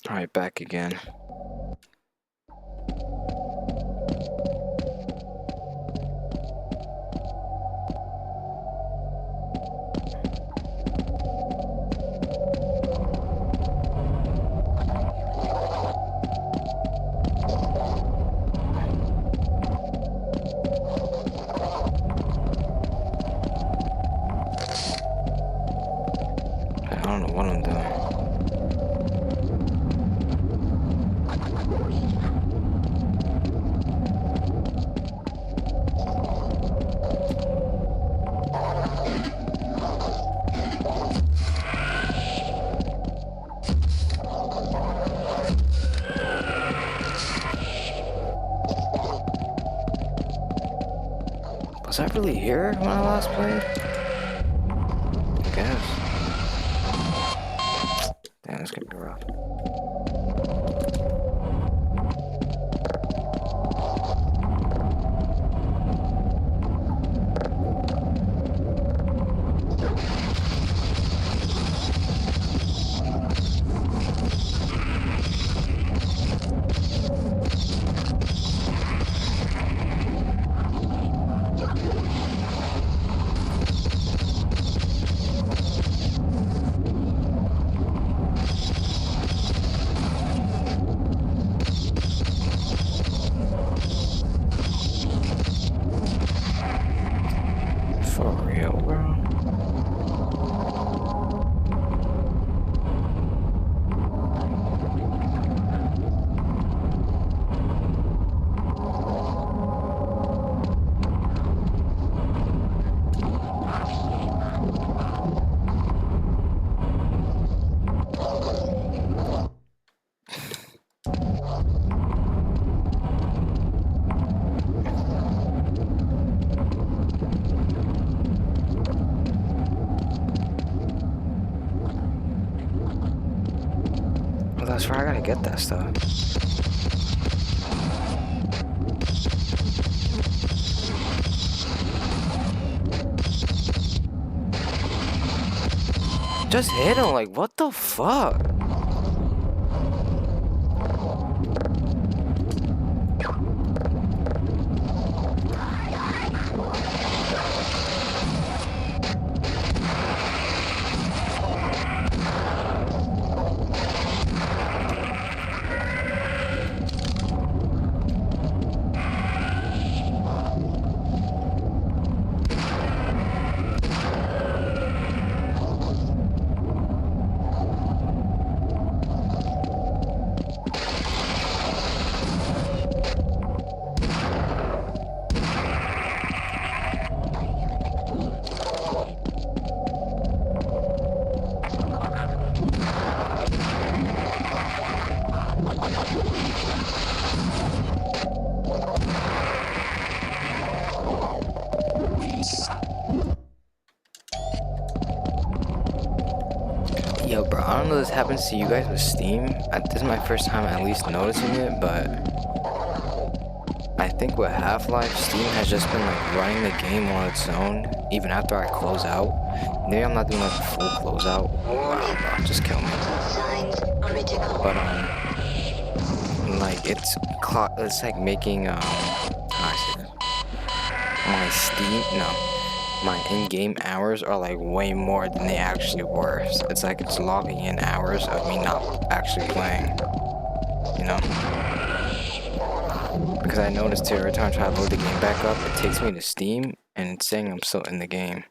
Alright, back again. I don't know what I'm doing. Was I really here when I last played? I guess. Damn, this gonna be rough. For real, bro? Well, that's where I gotta get that stuff. Just hit him, like, what the fuck? Yo, bro, I don't know if this happens to you guys with Steam. This is my first time at least noticing it, but I think with Half-Life, Steam has just been like running the game on its own, even after I close out. Maybe I'm not doing like a full closeout. Wow, bro, just kill me. But like it's like making how I say this? My Steam, no. My in-game hours are like way more than they actually were. So it's like it's logging in hours of me not actually playing, you know? Because I noticed too, every time I try to load the game back up, it takes me to Steam and it's saying I'm still in the game.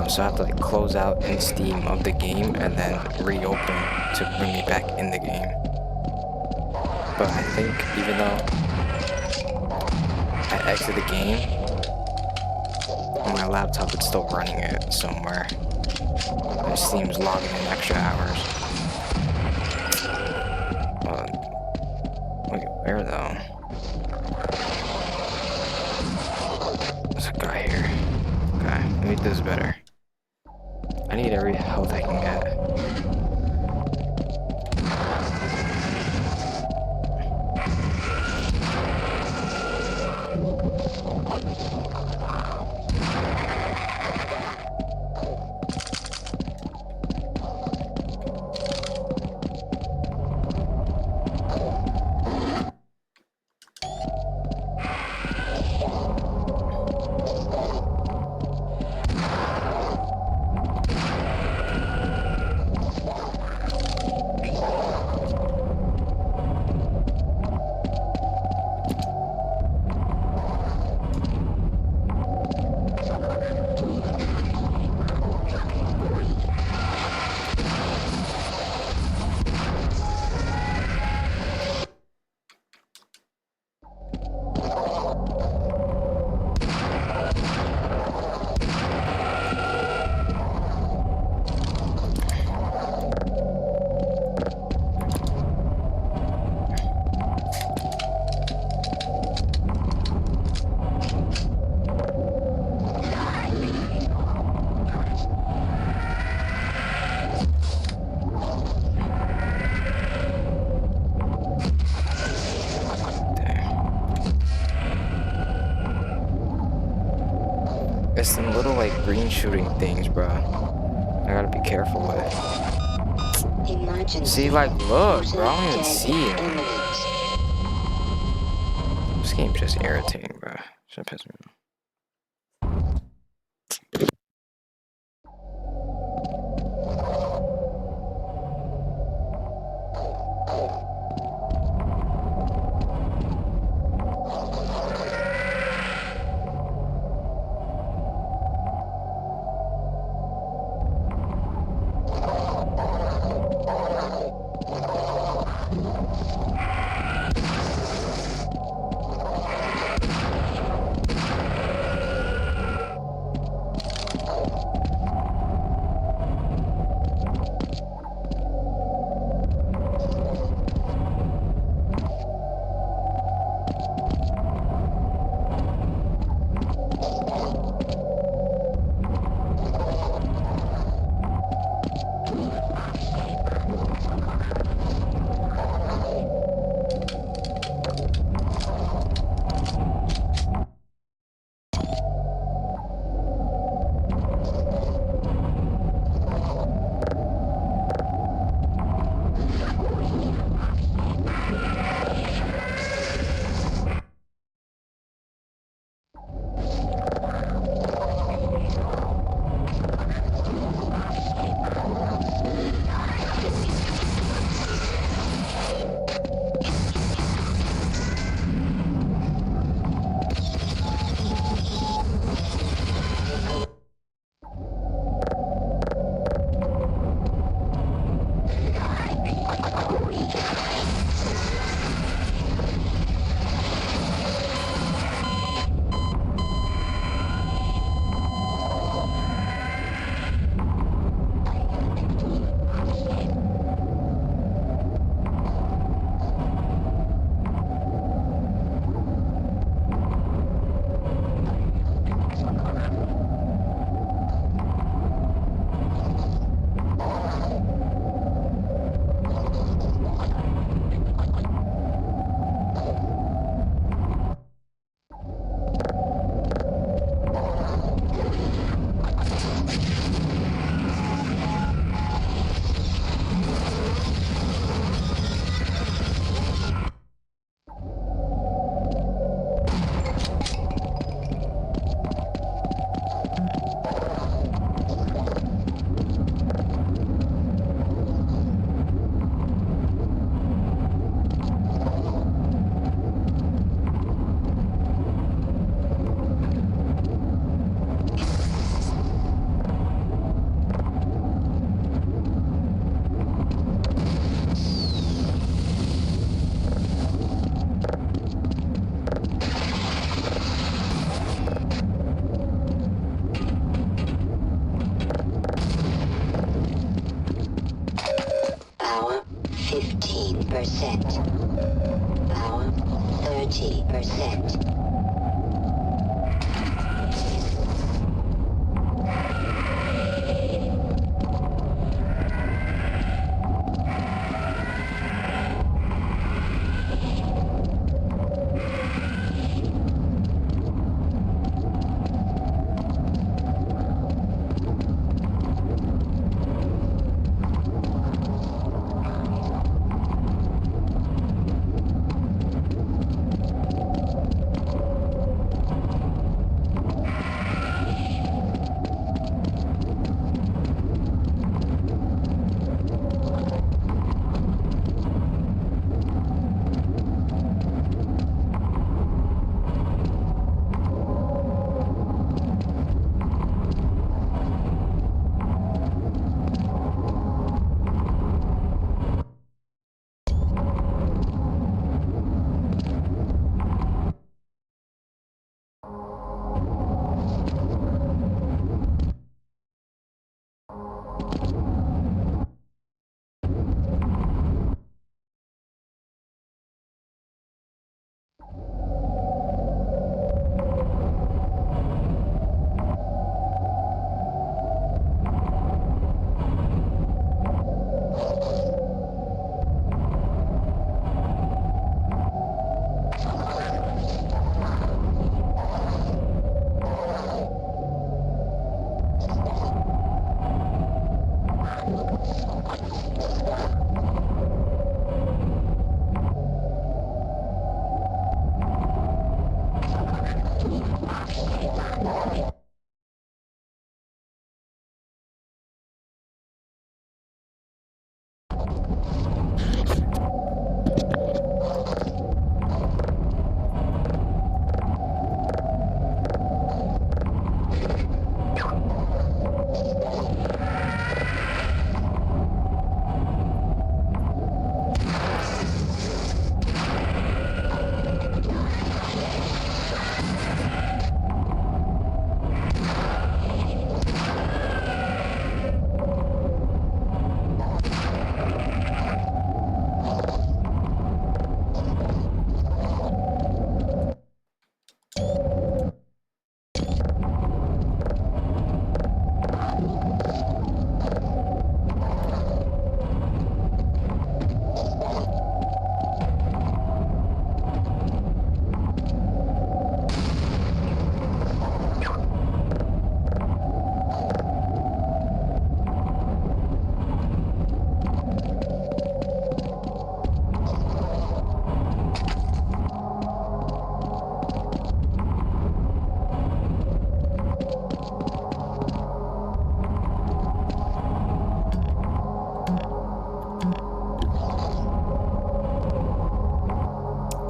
So I have to like close out in Steam of the game and then reopen to bring me back in the game. But I think even though I exit the game, on my laptop it's still running it somewhere. It seems logging in extra hours. Wait, where though? There's a guy here. Okay, let me do this better. I need every health I can get. screen shooting things, bro. I gotta be careful with. See, like, look, bro. I don't even see it. This game's just irritating, bro. Should piss me off. Power 15%. Power 30%.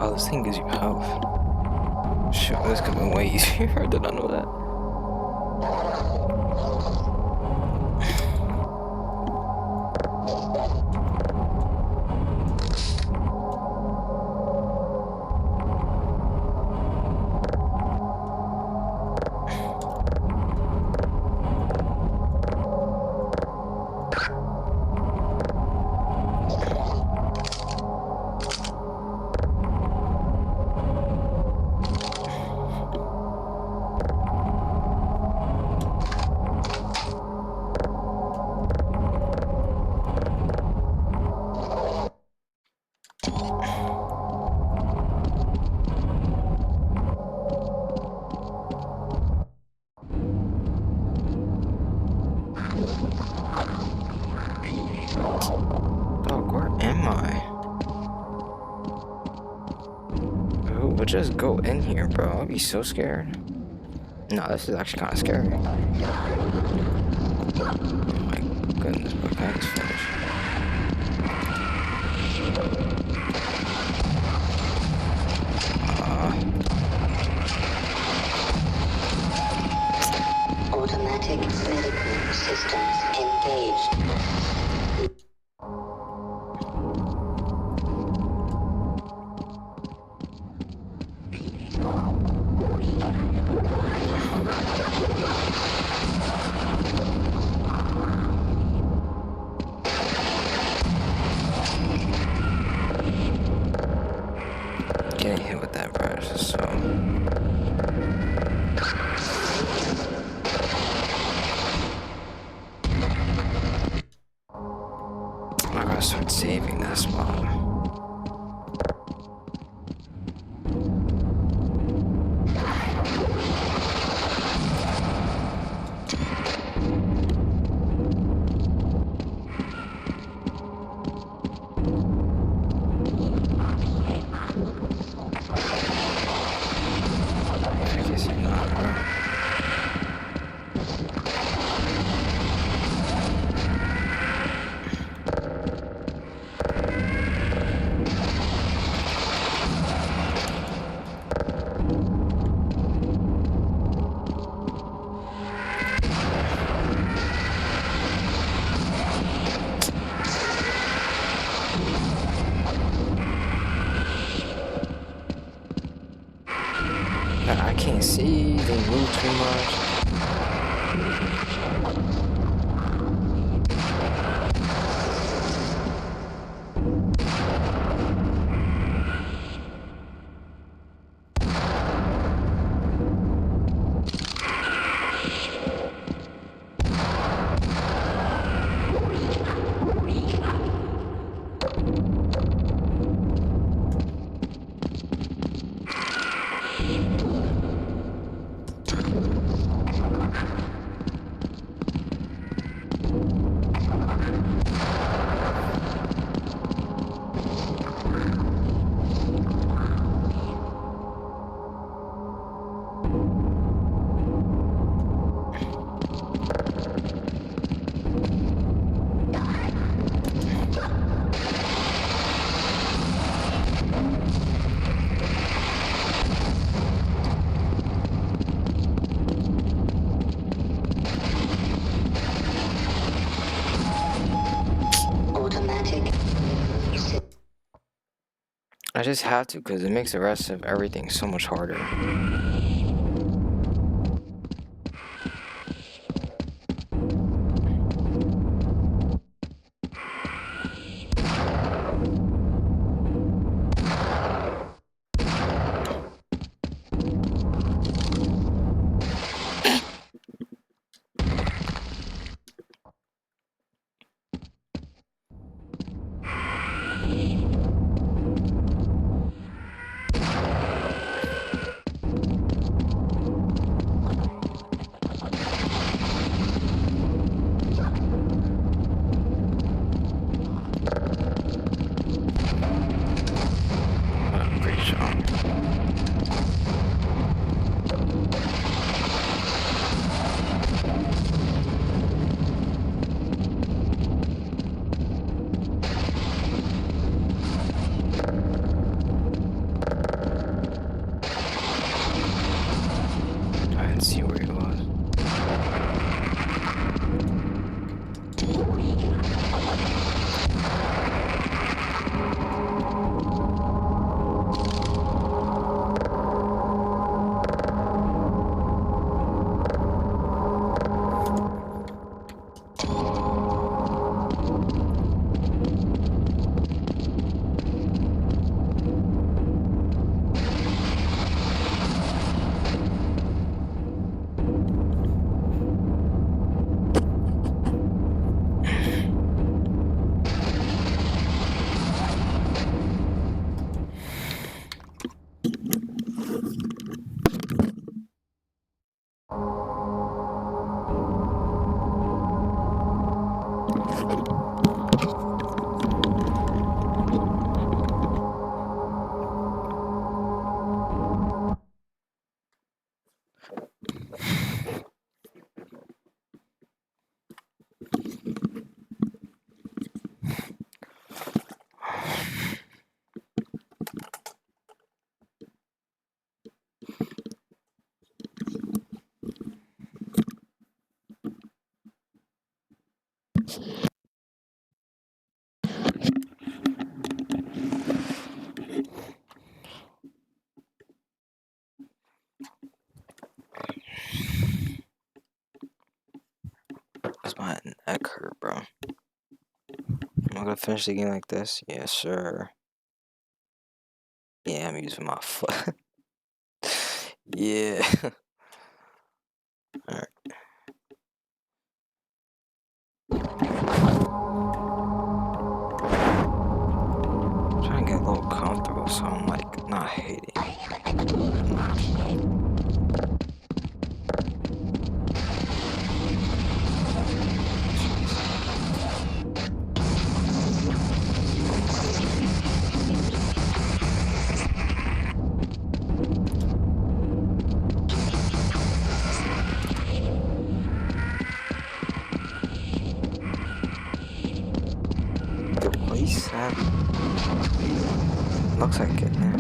Oh, this thing gives you health. Shit, this could be way easier. I did not know that. Dog, where am I? Who would just go in here, bro? I'd be so scared. No, this is actually kind of scary. Oh my goodness, bro. Can I just finish? Automatic medical systems engaged. Getting hit with that, bro. This is so... I gotta start saving that spot. I guess you're not, bro. I can't see, they move too much. I just have to because it makes the rest of everything so much harder. My neck hurt, bro. Am I gonna finish the game like this? Yes, sir. Yeah, I'm using my foot. Yeah. Alright. Trying to get a little comfortable so I'm like not hating. The place that looks like it, yeah.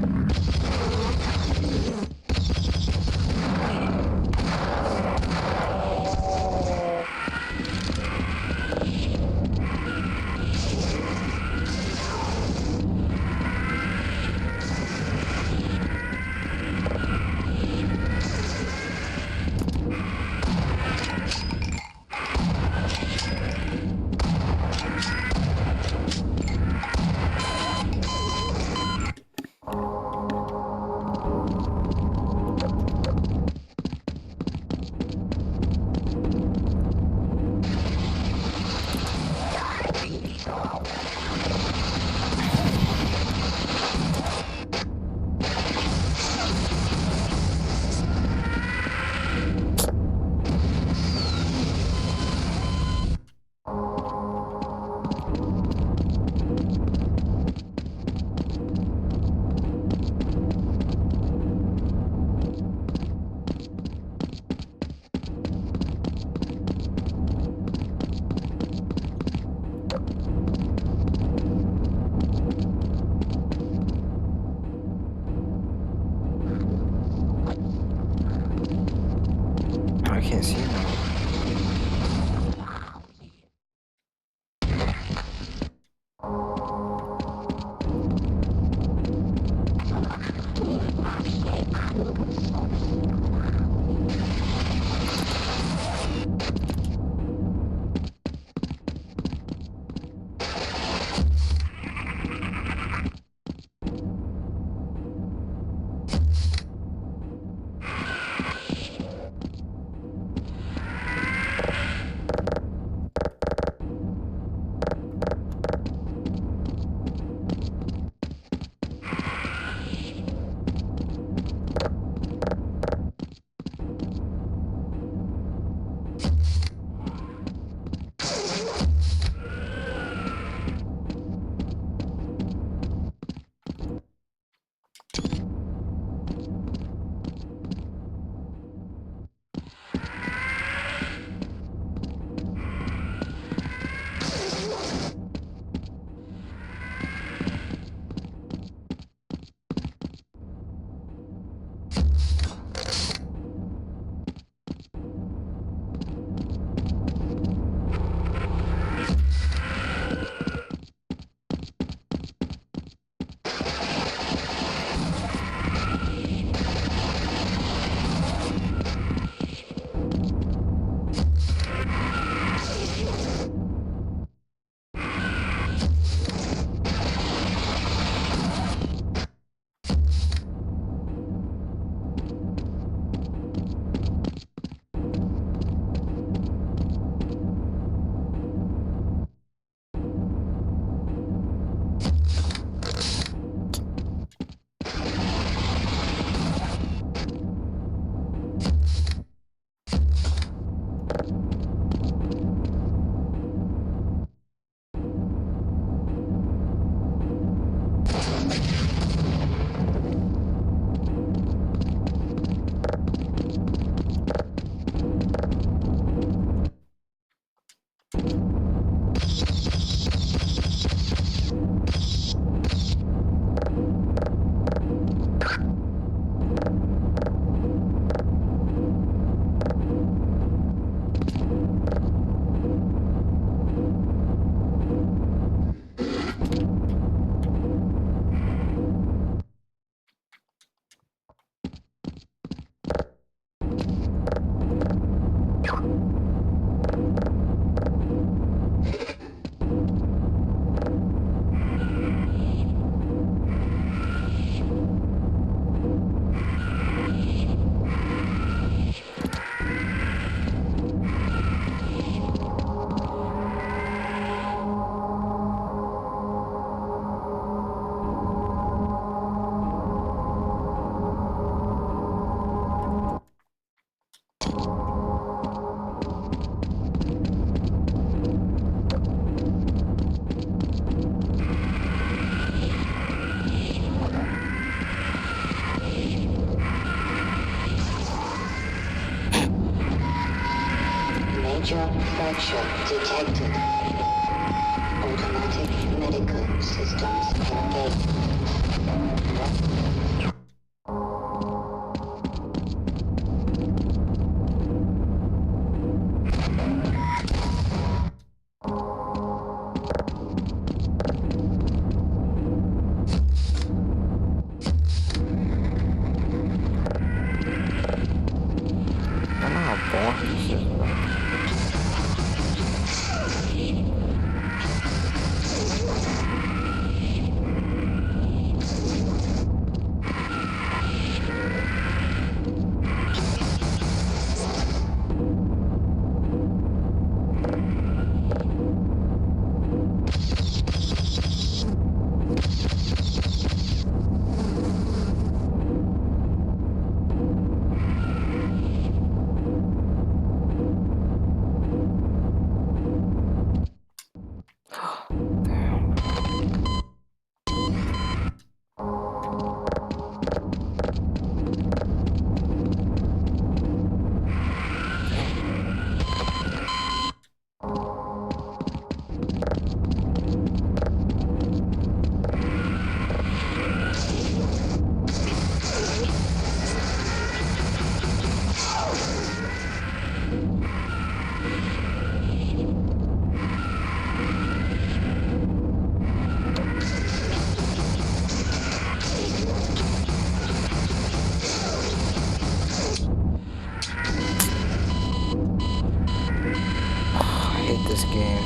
Major fracture detected. Automatic medical systems engaged. I don't know how boring this is, bro. Damn. I hate this game.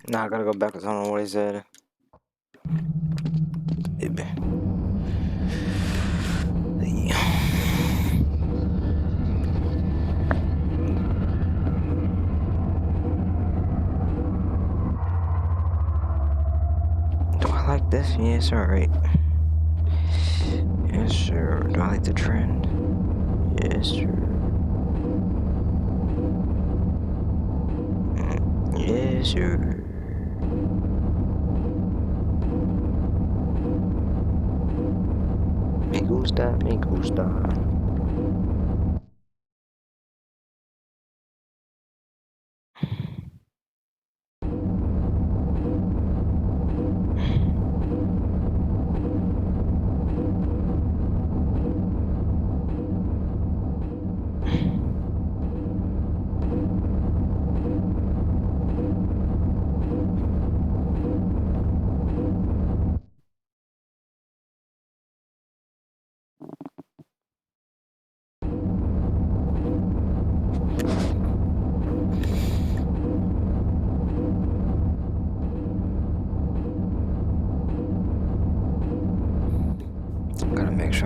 Now I gotta go back because I don't know what he said. Do I like this? Yes, alright. Yes, sir. Do I like the trend? Yes, sir. Yes, sir. Me gusta, me gusta.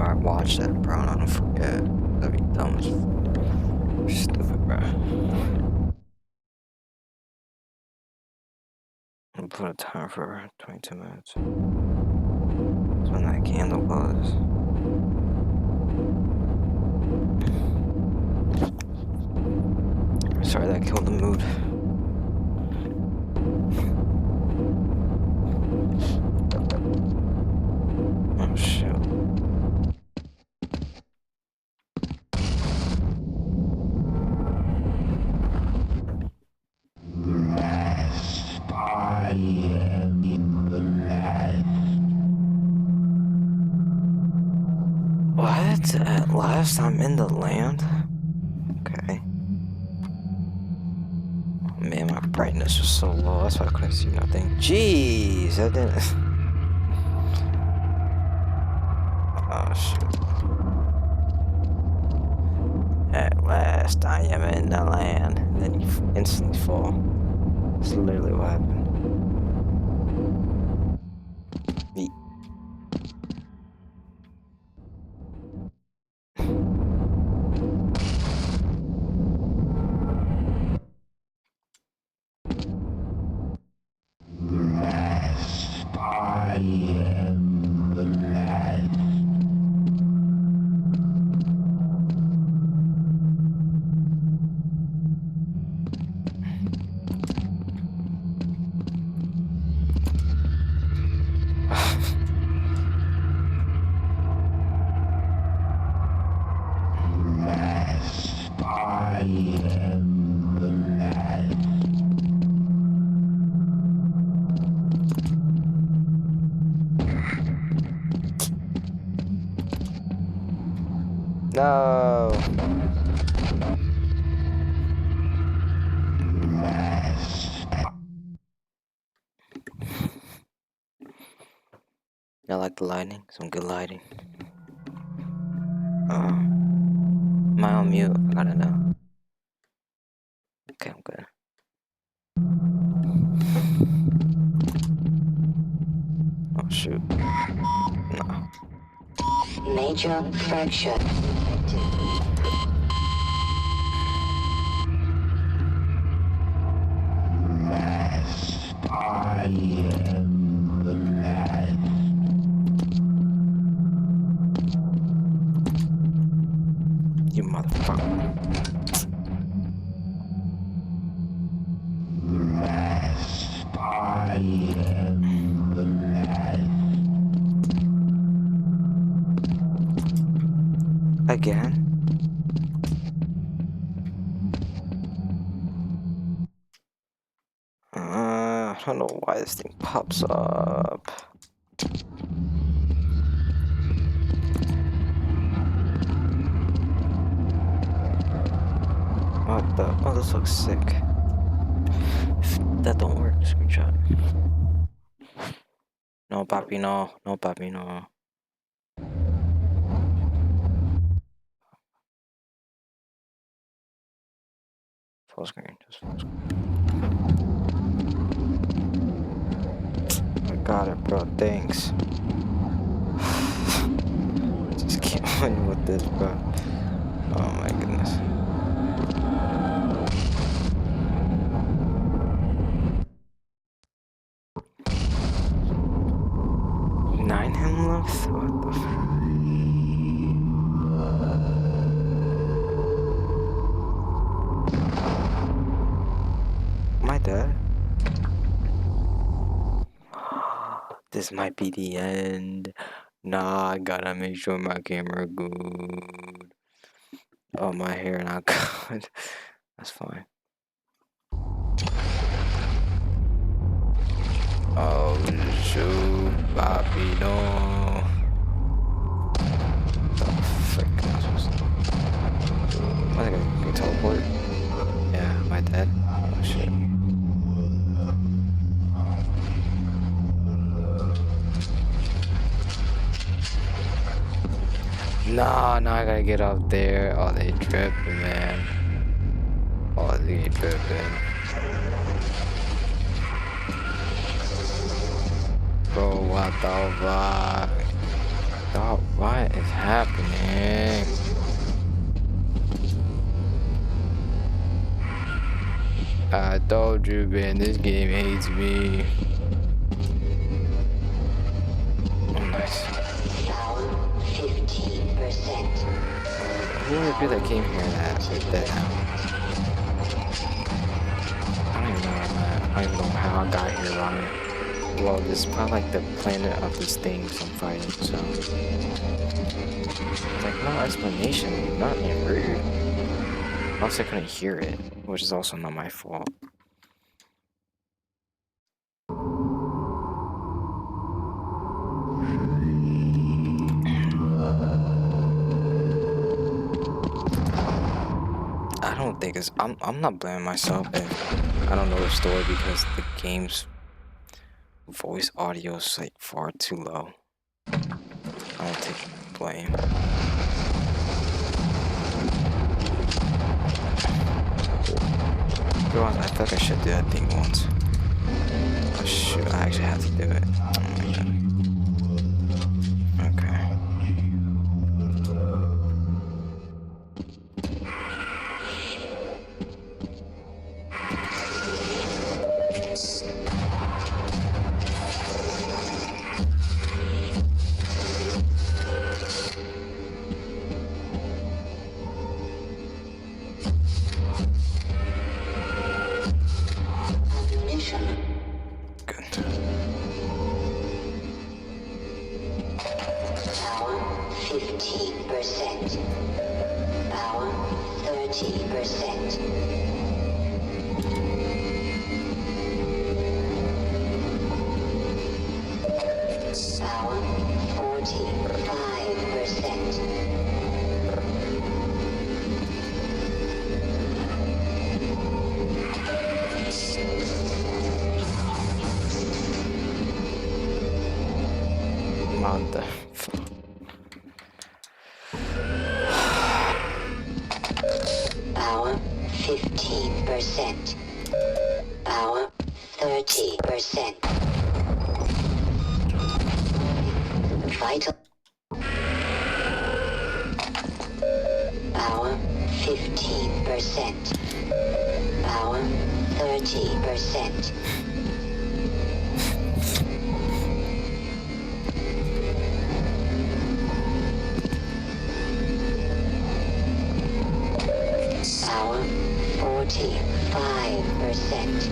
sure I watched that, bro, and I don't forget. That'd be dumb as stupid, bro. I'm gonna put a timer for 22 minutes. That's when that candle was. Sorry, that killed the mood. Oh, shoot. I am in the land. What? At last I'm in the land? Okay. Oh, man, my brightness was so low, that's why I couldn't see nothing. Jeez, I didn't. Oh, shoot. At last I am in the land. And then you instantly fall. That's literally what happened. Yeet. I am the land. I am the land. No. I like the lighting. Some good lighting. Am I on mute? I gotta know. Okay, I'm good. Oh shoot. No. Major fracture detected. I am the land. You motherfucker. I am the land. Again? I don't know why this thing pops up. What the? Oh, this looks sick. If that don't work, screenshot. No, papi, no. No, papi, no. Full screen, just full screen. I got it, bro. Thanks. Just can't win with this, bro. Oh my goodness. Nine him left? What the fuck? Am I dead? This might be the end. Nah, I gotta make sure my camera good. Oh, my hair not good. That's fine. Oh shoot, Bobby, no. Oh, frick, am I supposed to... I think I can teleport. Yeah, am I dead? Oh shit. Nah, now I gotta get up there. Oh, they tripping, man. Oh, they tripping. Bro, what the fuck? Dog, what is happening? I told you, man, this game hates me. Oh, nice. Power 15%. Who are the people that came here that are dead now? I don't even know where I'm at. I don't even know how I got here, Ryan. Well, this is probably like the planet of these things I'm fighting, so. Like, no explanation, nothing rude. Also, I couldn't hear it, which is also not my fault. I don't think it's. I'm not blaming myself if I don't know the story because the game's voice audio is like far too low. I don't take blame. Go on, I feel like I should do that thing once. Oh shoot, I actually have to do it. Oh my god. Okay. Ammunition. Good. Power 15%. Power 30%. Power 45%. Mother. Power 15%. Power 30%. Vital. Power 15%. Power 30%. Power 45%.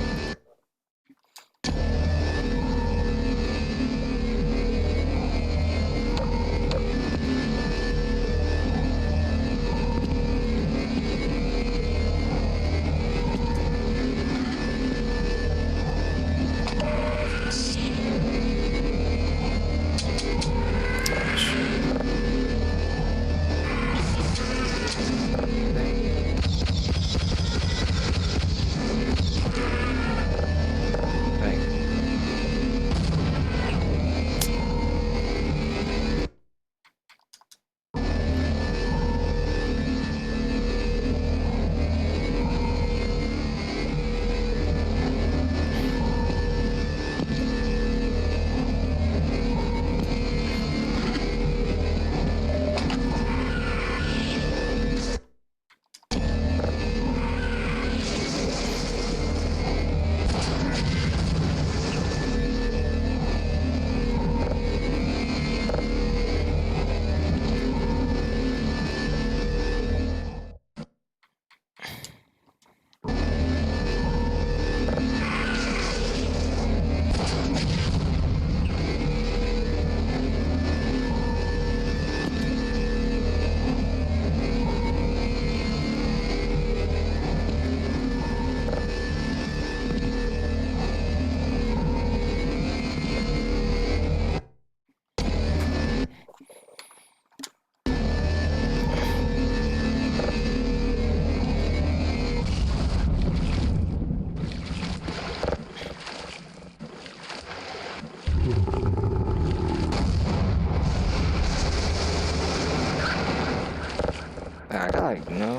I got like no.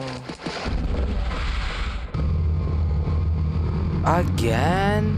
Again?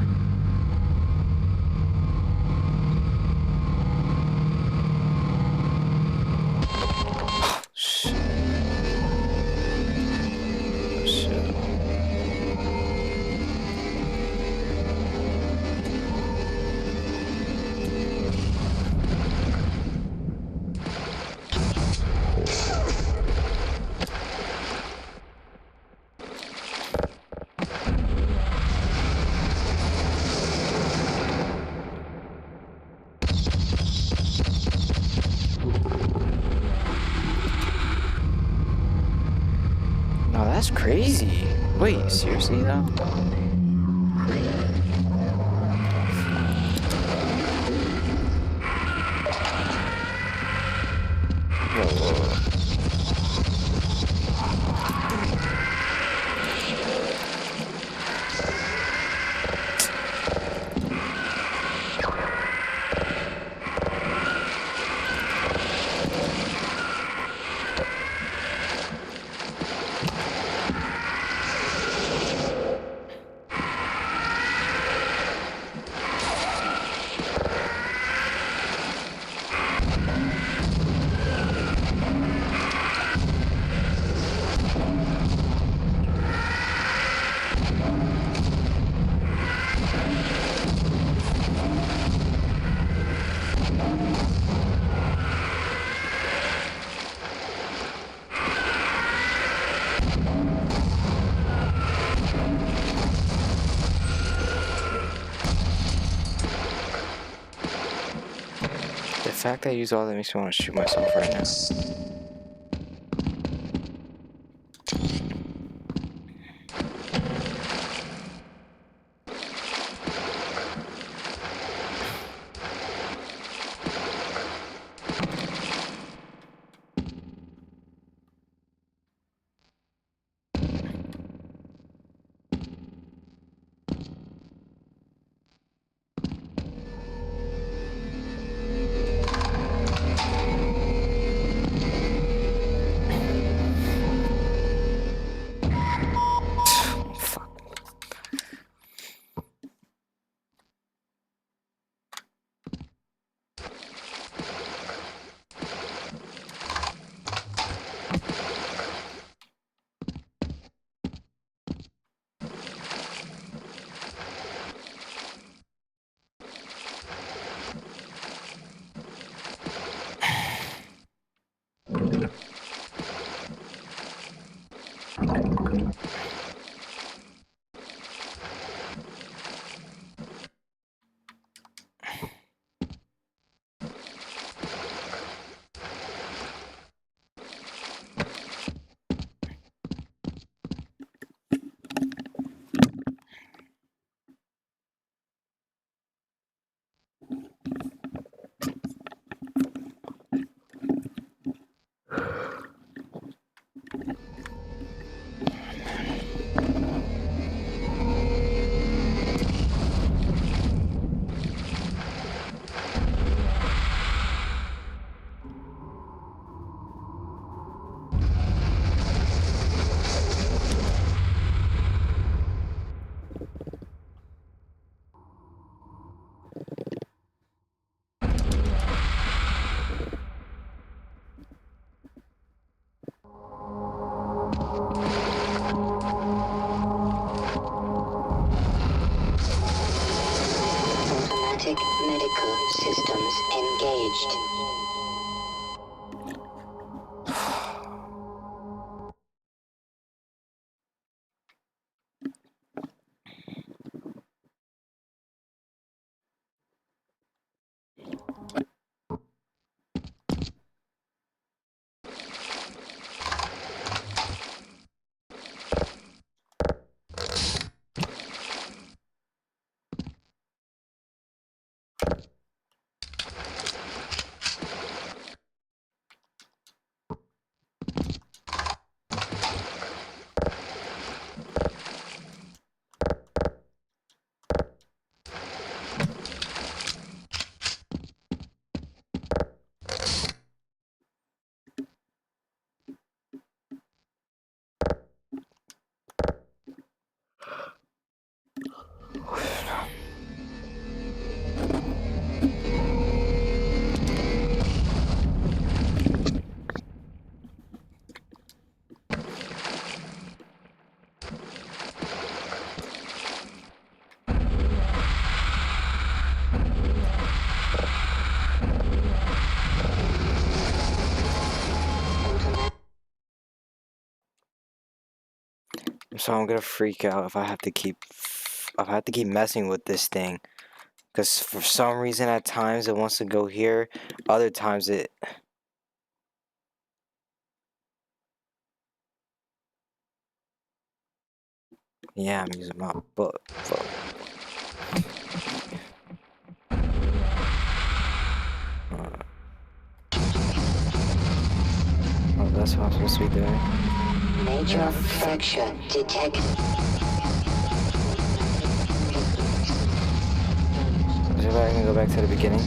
That's crazy. Wait, seriously though? Whoa. The fact that I use all that makes me want to shoot myself right now. Fuck. Automatic medical systems engaged. So I'm gonna freak out if I have to keep messing with this thing. Because for some reason at times it wants to go here, other times it... Yeah, I'm using my butt. Fuck. Oh, that's what I'm supposed to be doing. Major fracture detected. Is it I can go back to the beginning?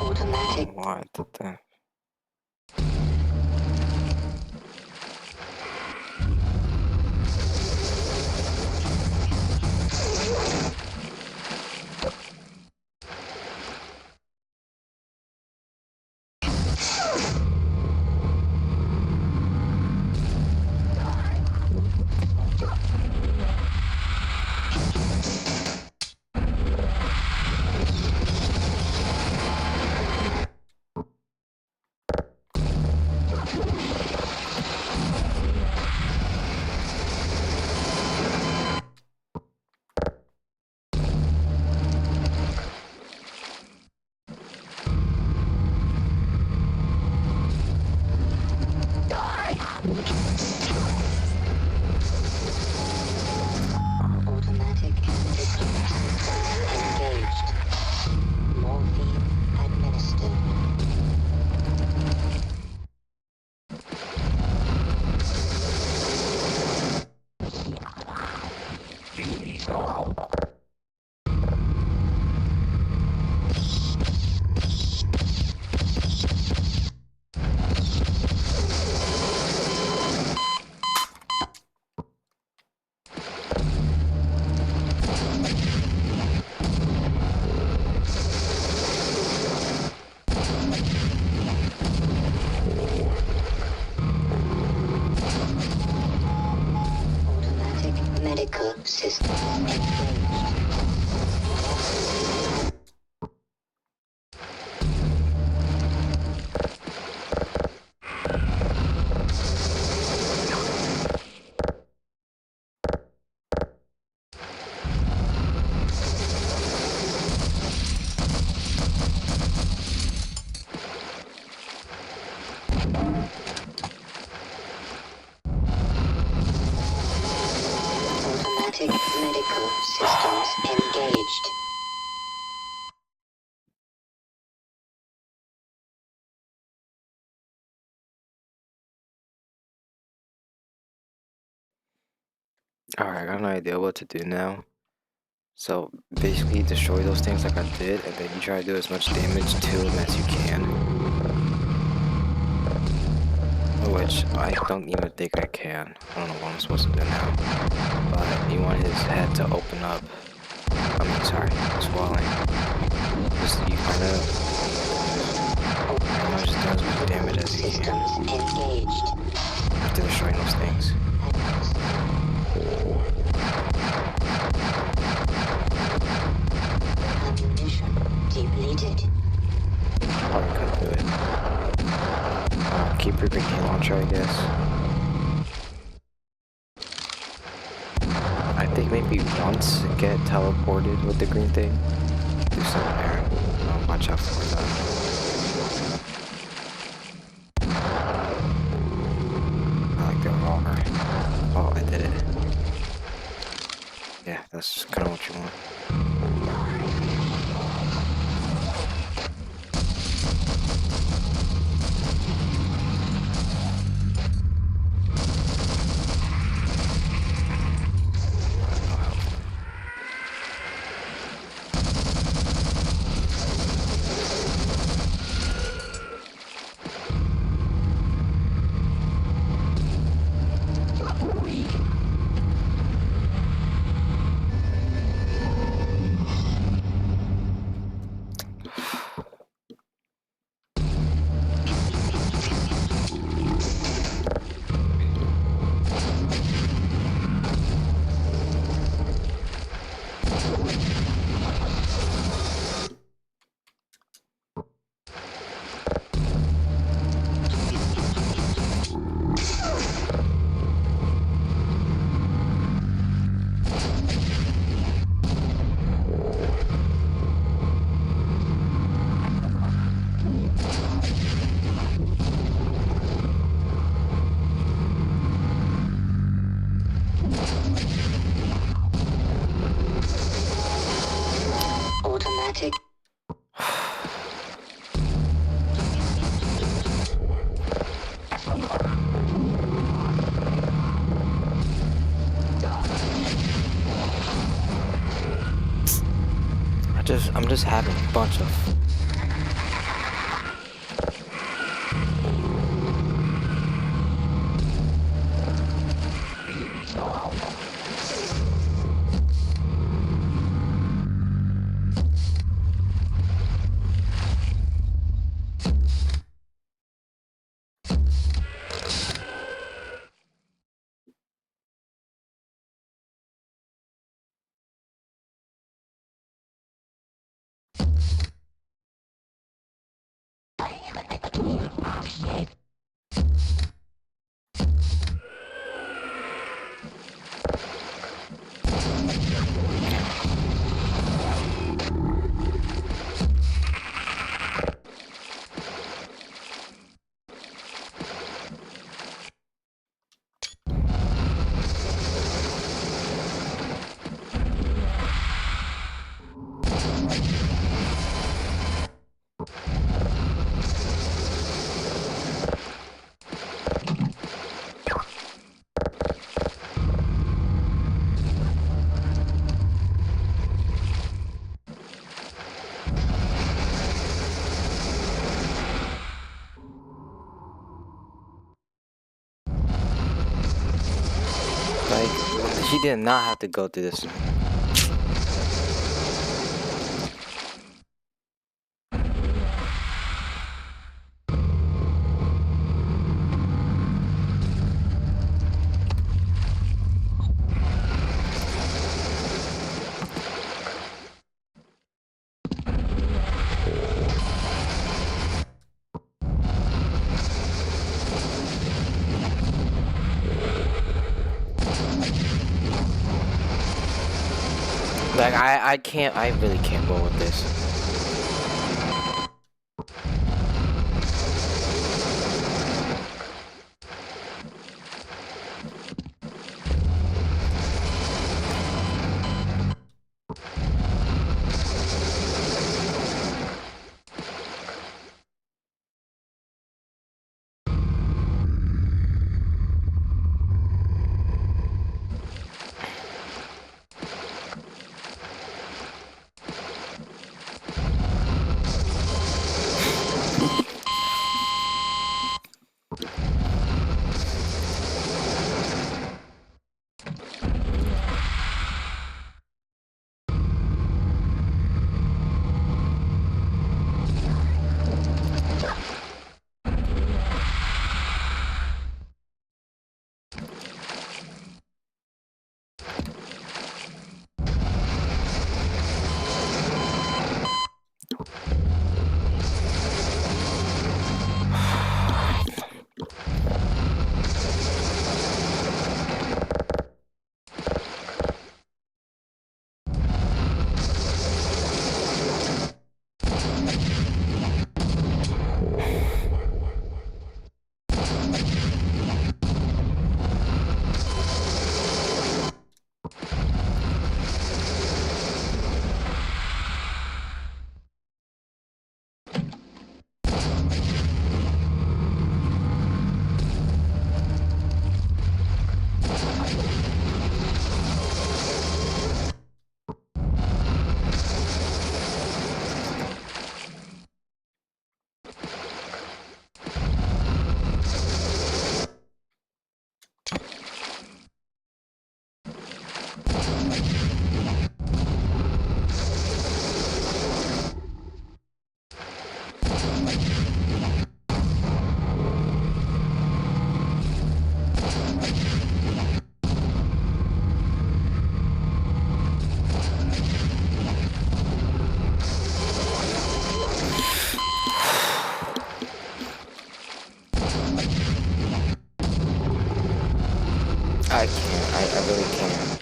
Automatic. Why I did that? Automatic engaged. Morphine administered. Automatic medical system engaged. Automatic medical systems engaged. Alright, I got an idea what to do now. So basically destroy those things like I did, and then you try to do as much damage to them as you can. Which I don't even think I can. I don't know what I'm supposed to do now. But you want his head to open up. I mean, sorry, swelling. Just you kind of just do as much damage as you can Systems engaged. after destroying those things. Ammunition depleted. Probably could do it. Keep your grenade launcher, I guess. I think maybe once get teleported with the green thing. Do something there. Watch out for that. I like the revolver. Oh, I did it. Yeah, that's kind of what you want. I'm just having a bunch of. Like, she did not have to go through this. Like, I really can't roll with this. I can't. I really can't.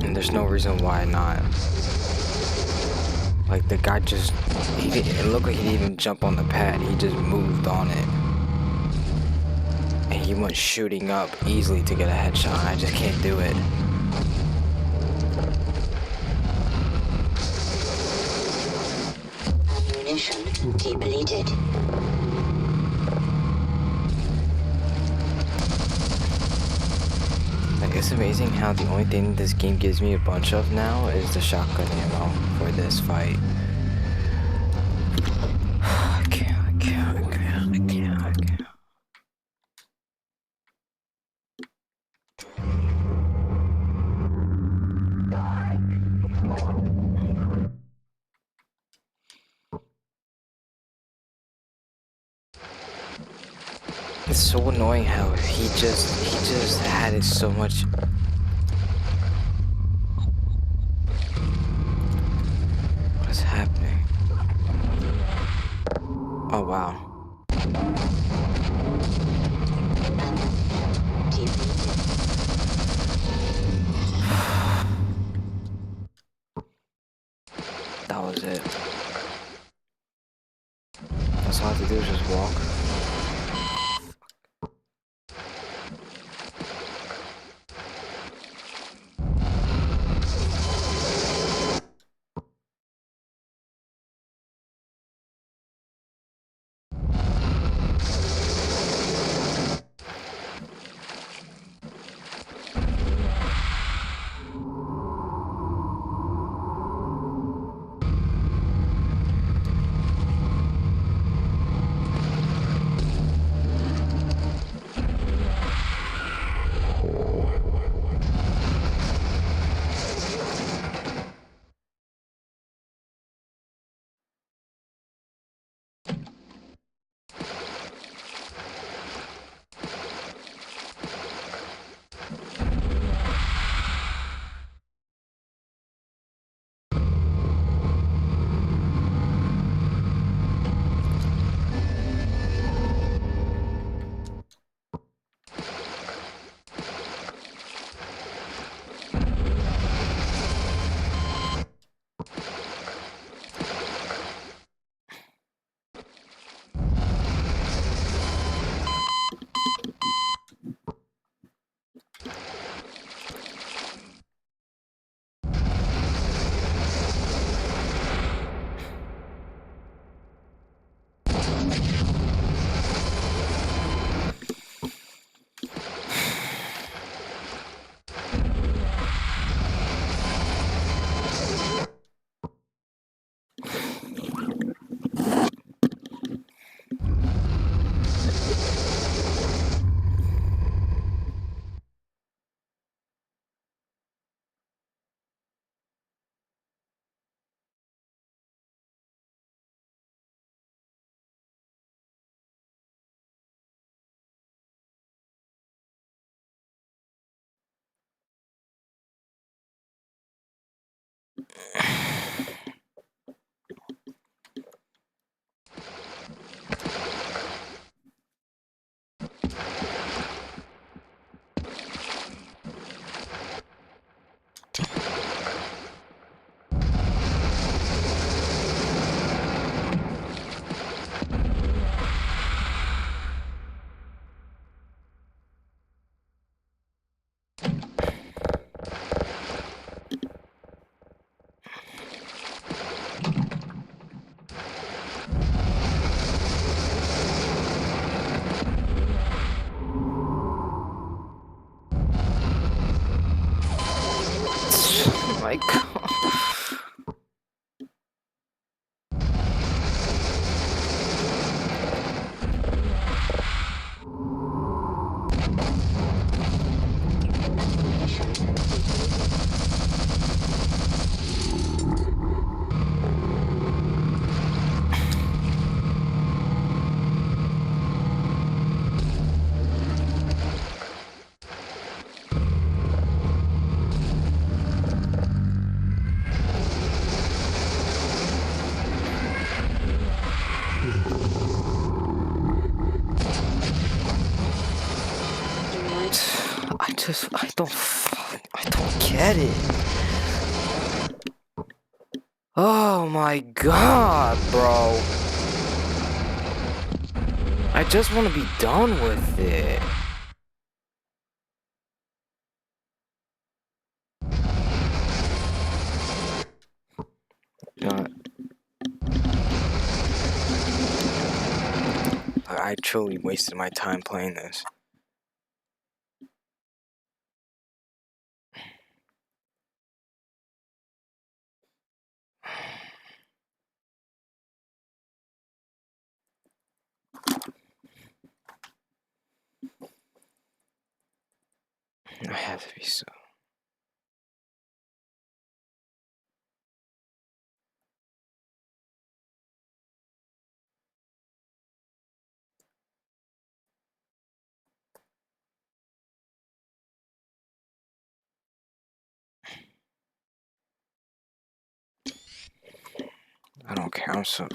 And there's no reason why not. Like, the guy just, it looked like he didn't even jump on the pad. He just moved on it. And he went shooting up easily to get a headshot. I just can't do it. Ammunition depleted. Like, it's amazing how the only thing this game gives me a bunch of now is the shotgun ammo for this fight. I can't. It's so annoying how he just had it so much. What's happening? Oh wow. That was it. That's all I have to do is just walk. Oh my god. I don't get it. Oh my god, bro. I just want to be done with it. You know what? I truly wasted my time playing this. I have to be so. I don't care. I'm so.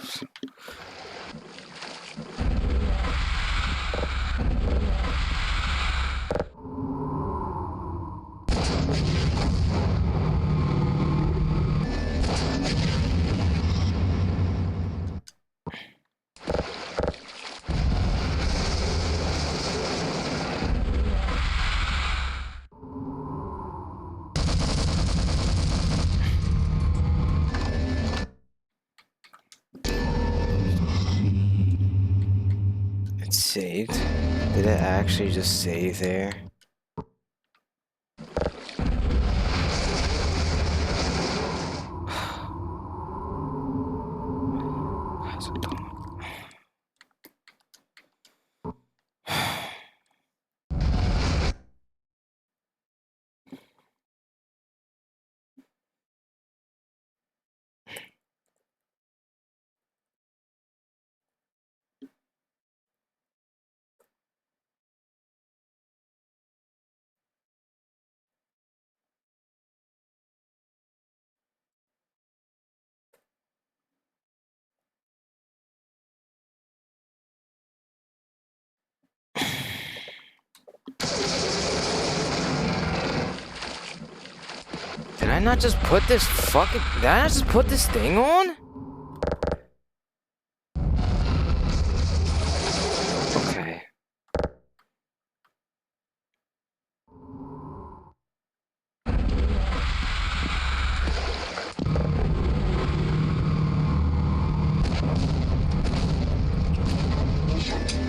It's saved. Did it actually just save there? How's it going? Did I not just put this fucking... Did I not just put this thing on? Okay.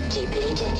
Depleted.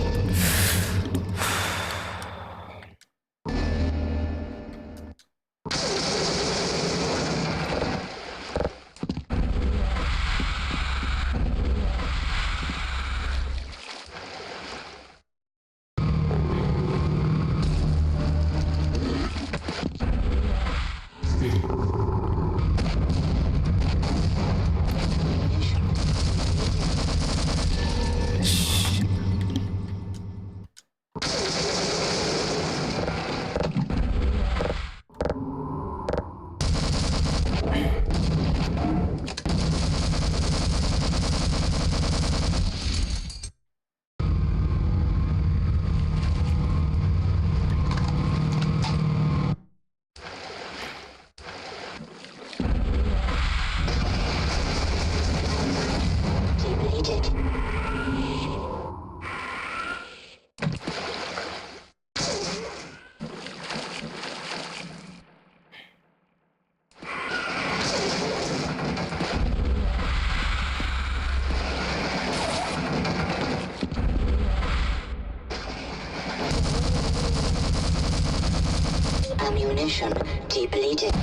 Ammunition depleted.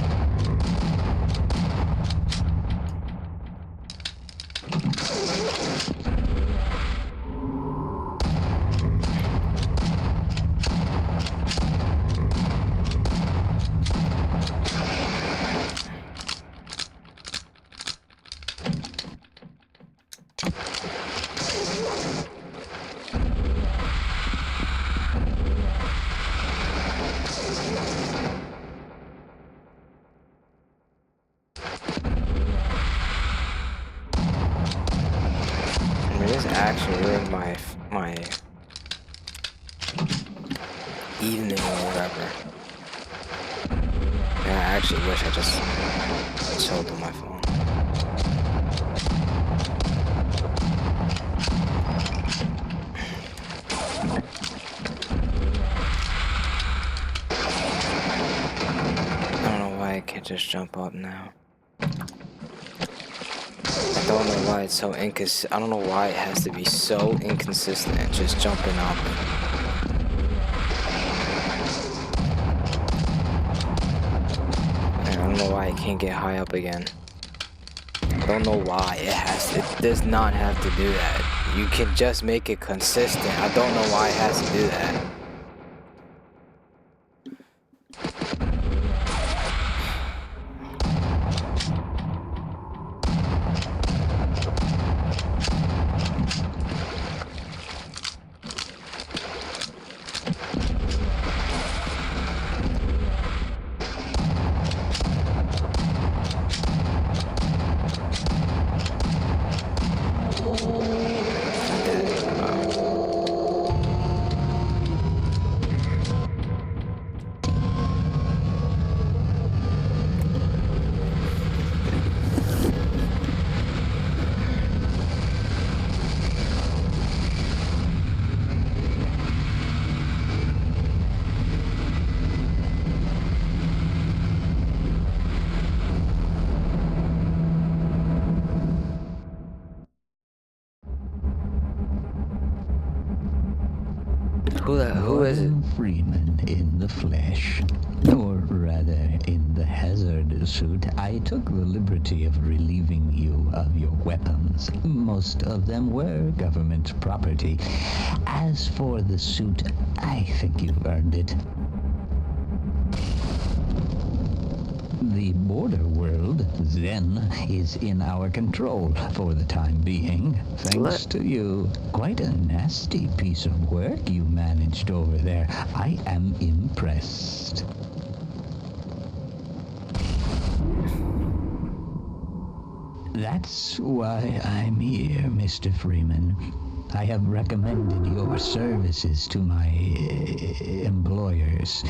This actually ruined my evening or whatever. Yeah, I actually wish I just chilled on my phone. I don't know why I can't just jump up now. I don't know why it's so I don't know why it has to be so inconsistent, just jumping up. And I don't know why I can't get high up again. I don't know why it does not have to do that. You can just make it consistent. I don't know why it has to do that. Who is it? Gordon Freeman in the flesh. Or rather, in the hazard suit. I took the liberty of relieving you of your weapons. Most of them were government property. As for the suit, I think you've earned it. The border world, Zen, is in our control for the time being, thanks to you. Quite a nasty piece of work you managed over there. I am impressed. That's why I'm here, Mr. Freeman. I have recommended your services to my employers.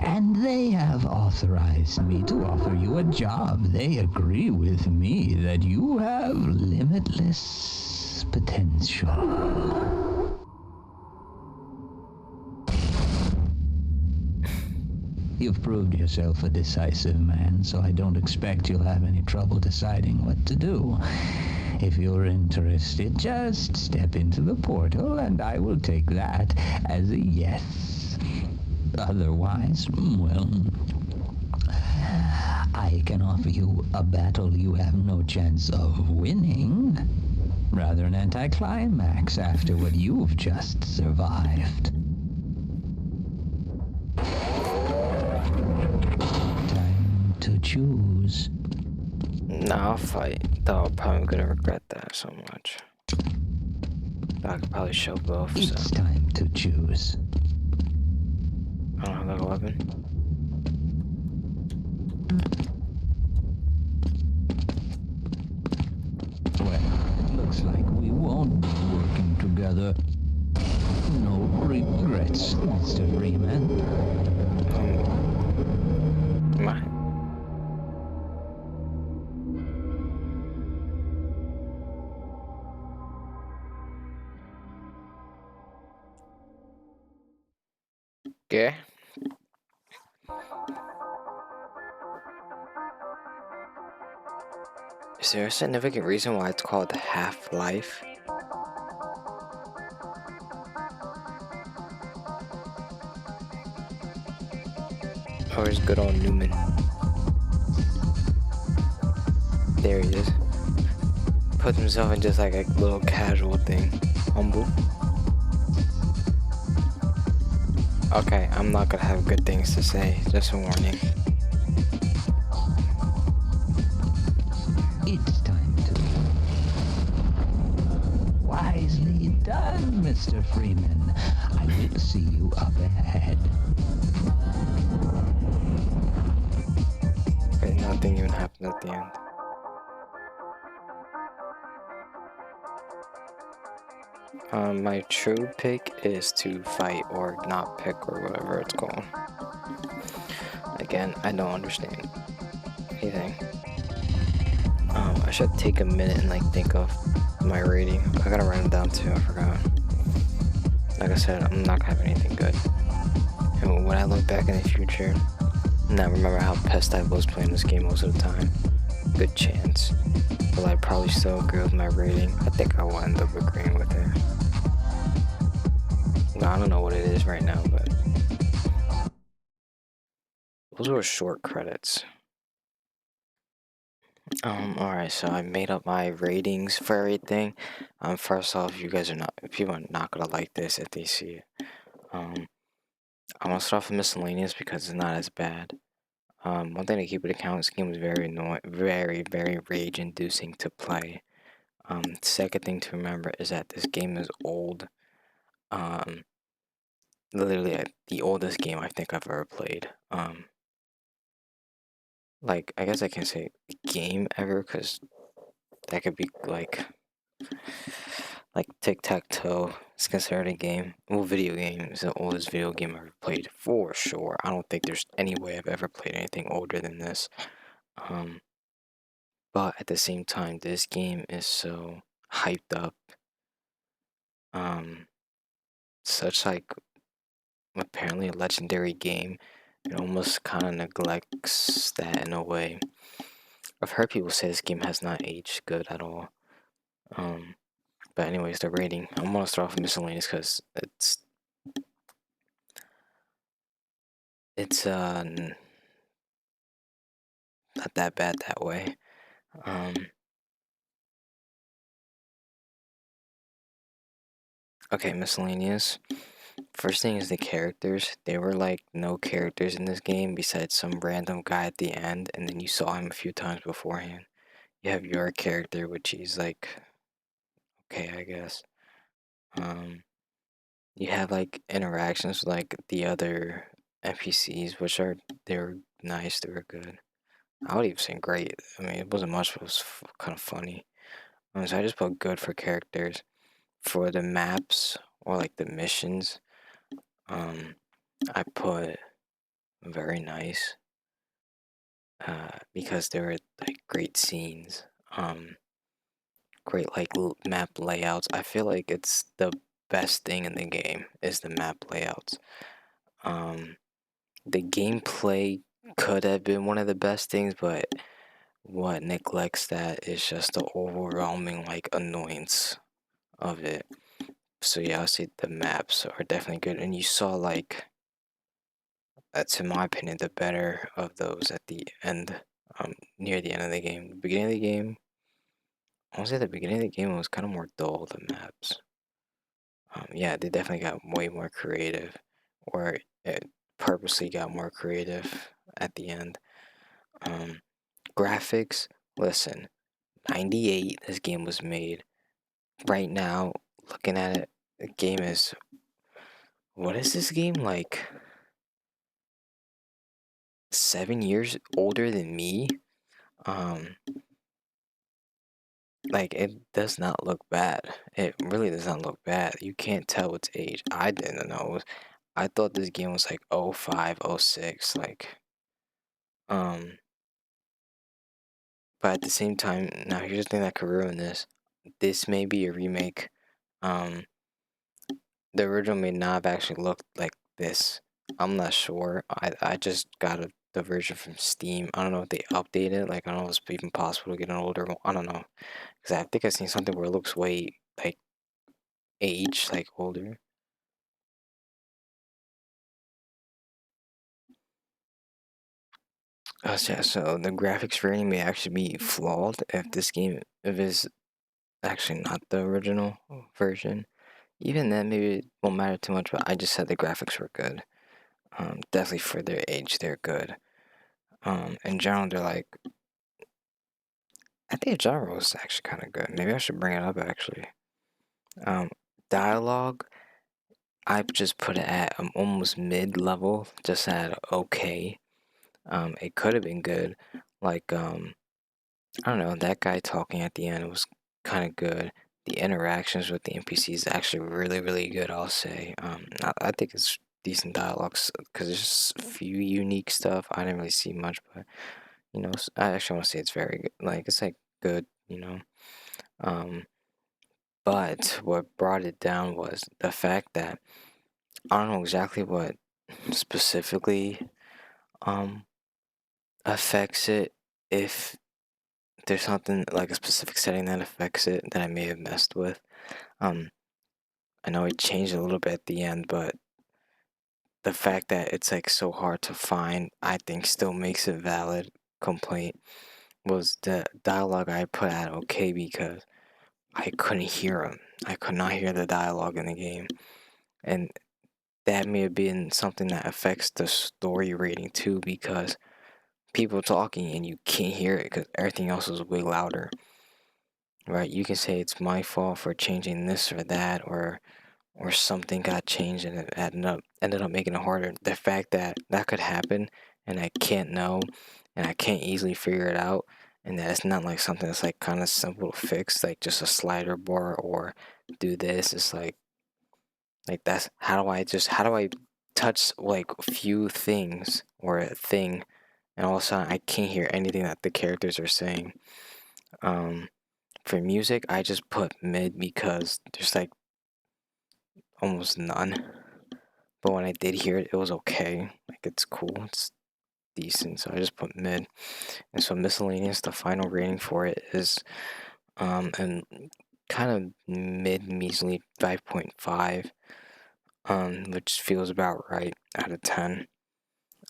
And they have authorized me to offer you a job. They agree with me that you have limitless potential. You've proved yourself a decisive man, so I don't expect you'll have any trouble deciding what to do. If you're interested, just step into the portal and I will take that as a yes. Otherwise, well, I can offer you a battle you have no chance of winning. Rather an anticlimax after what you've just survived. Time to choose. Nah, I'll fight. Though I'm probably gonna regret that so much. I could probably show both, so. It's time to choose. I don't have that weapon. Well, it looks like we won't be working together. No regrets, Mr. Freeman. My. Okay. Is there a significant reason why it's called Half-Life? Or is good old Newman? There he is. Puts himself in just like a little casual thing. Humble. Okay, I'm not gonna have good things to say. Just a warning. It's time to... Wisely done, Mr. Freeman. I will see you up ahead. Okay, nothing even happened at the end. My true pick is to fight or not pick or whatever it's called. Again, I don't understand anything. I should take a minute and like think of my rating. I gotta write it down too, I forgot. Like I said, I'm not gonna have anything good. And when I look back in the future, and I remember how pissed I was playing this game most of the time, good chance. Will I probably still agree with my rating? I think I will end up agreeing with it. No, I don't know what it is right now, but those were short credits. Alright, so I made up my ratings for everything. First off, people are not gonna like this if they see it. I'm gonna start off with Miscellaneous because it's not as bad. One thing to keep into account, this game was very annoying, very rage-inducing to play. Second thing to remember is that this game is old. Literally the oldest game I think I've ever played. Like, I guess I can't say game ever, because that could be like tic-tac-toe is considered a game. Well, video game is the oldest video game I've ever played, for sure. I don't think there's any way I've ever played anything older than this. But at the same time, this game is so hyped up. Such like apparently a legendary game. It almost kind of neglects that in a way. I've heard people say this game has not aged good at all. But anyways, the rating. I'm gonna start off with Miscellaneous because it's It's not that bad that way. Um, okay, miscellaneous. First thing is the characters. There were like no characters in this game besides some random guy at the end, and then you saw him a few times beforehand. You have your character, which is like okay, I guess. Um, you have like interactions with like the other NPCs, which are they were nice, they were good. I would even say great. I mean, it wasn't much, but it was kind of funny. So I just put good for characters. For the maps or like the missions, um, I put very nice. Because they were like great scenes. Great like map layouts. I feel like it's the best thing in the game is the map layouts. Um, the gameplay could have been one of the best things, but what neglects that is just the overwhelming like annoyance of it. So yeah, I'll say the maps are definitely good, and you saw like that's in my opinion the better of those at the end, near the end of the game. The beginning of the game, I want to say the beginning of the game was kind of more dull. The maps, yeah, they definitely got way more creative, or it purposely got more creative at the end. Um, graphics, listen, 98. This game was made. Right now, looking at it, the game is what is this game like? 7 years older than me. Um, like it does not look bad. It really does not look bad. You can't tell its age. I didn't know. I thought this game was like '05, '06, like but at the same time, now here's the thing that could ruin this. This may be a remake. Um, the original may not have actually looked like this. I'm not sure. I just got the version from Steam. I don't know if they updated. Like I don't know if it's even possible to get an older one. I don't know because I think I've seen something where it looks way like age like older. Yeah, so the graphics rating may actually be flawed if this game if it's actually not the original version. Even then, maybe it won't matter too much. But I just said the graphics were good. Definitely for their age, they're good. In general, they're like I think in general is actually kind of good. Maybe I should bring it up actually. Um, dialogue, I just put it at almost mid level, just at okay. It could have been good, like I don't know, that guy talking at the end was kind of good. The interactions with the NPCs actually really, really good, I'll say. I think it's decent dialogues because there's just a few unique stuff. I didn't really see much, but I actually want to say it's very good. Like it's like good, you know. Um, but what brought it down was the fact that I don't know exactly what specifically um affects it if there's something like a specific setting that affects it that I may have messed with. Um, I know it changed a little bit at the end, but the fact that it's like so hard to find, I think still makes it valid complaint. Was the dialogue I put at okay because I couldn't hear him. I could not hear the dialogue in the game, and that may have been something that affects the story rating too because people talking and you can't hear it because everything else is way louder. Right? You can say it's my fault for changing this or that, or something got changed and it ended up making it harder. The fact that that could happen and I can't know and I can't easily figure it out, and that it's not like something that's like kind of simple to fix, like just a slider bar or do this. It's like that's how do I touch like a few things or a thing, and all of a sudden I can't hear anything that the characters are saying. Um, for music, I just put mid because there's like almost none. But when I did hear it, it was okay. Like it's cool, it's decent. So I just put mid. And so miscellaneous, the final rating for it is and kind of mid measly 5.5, which feels about right out of 10.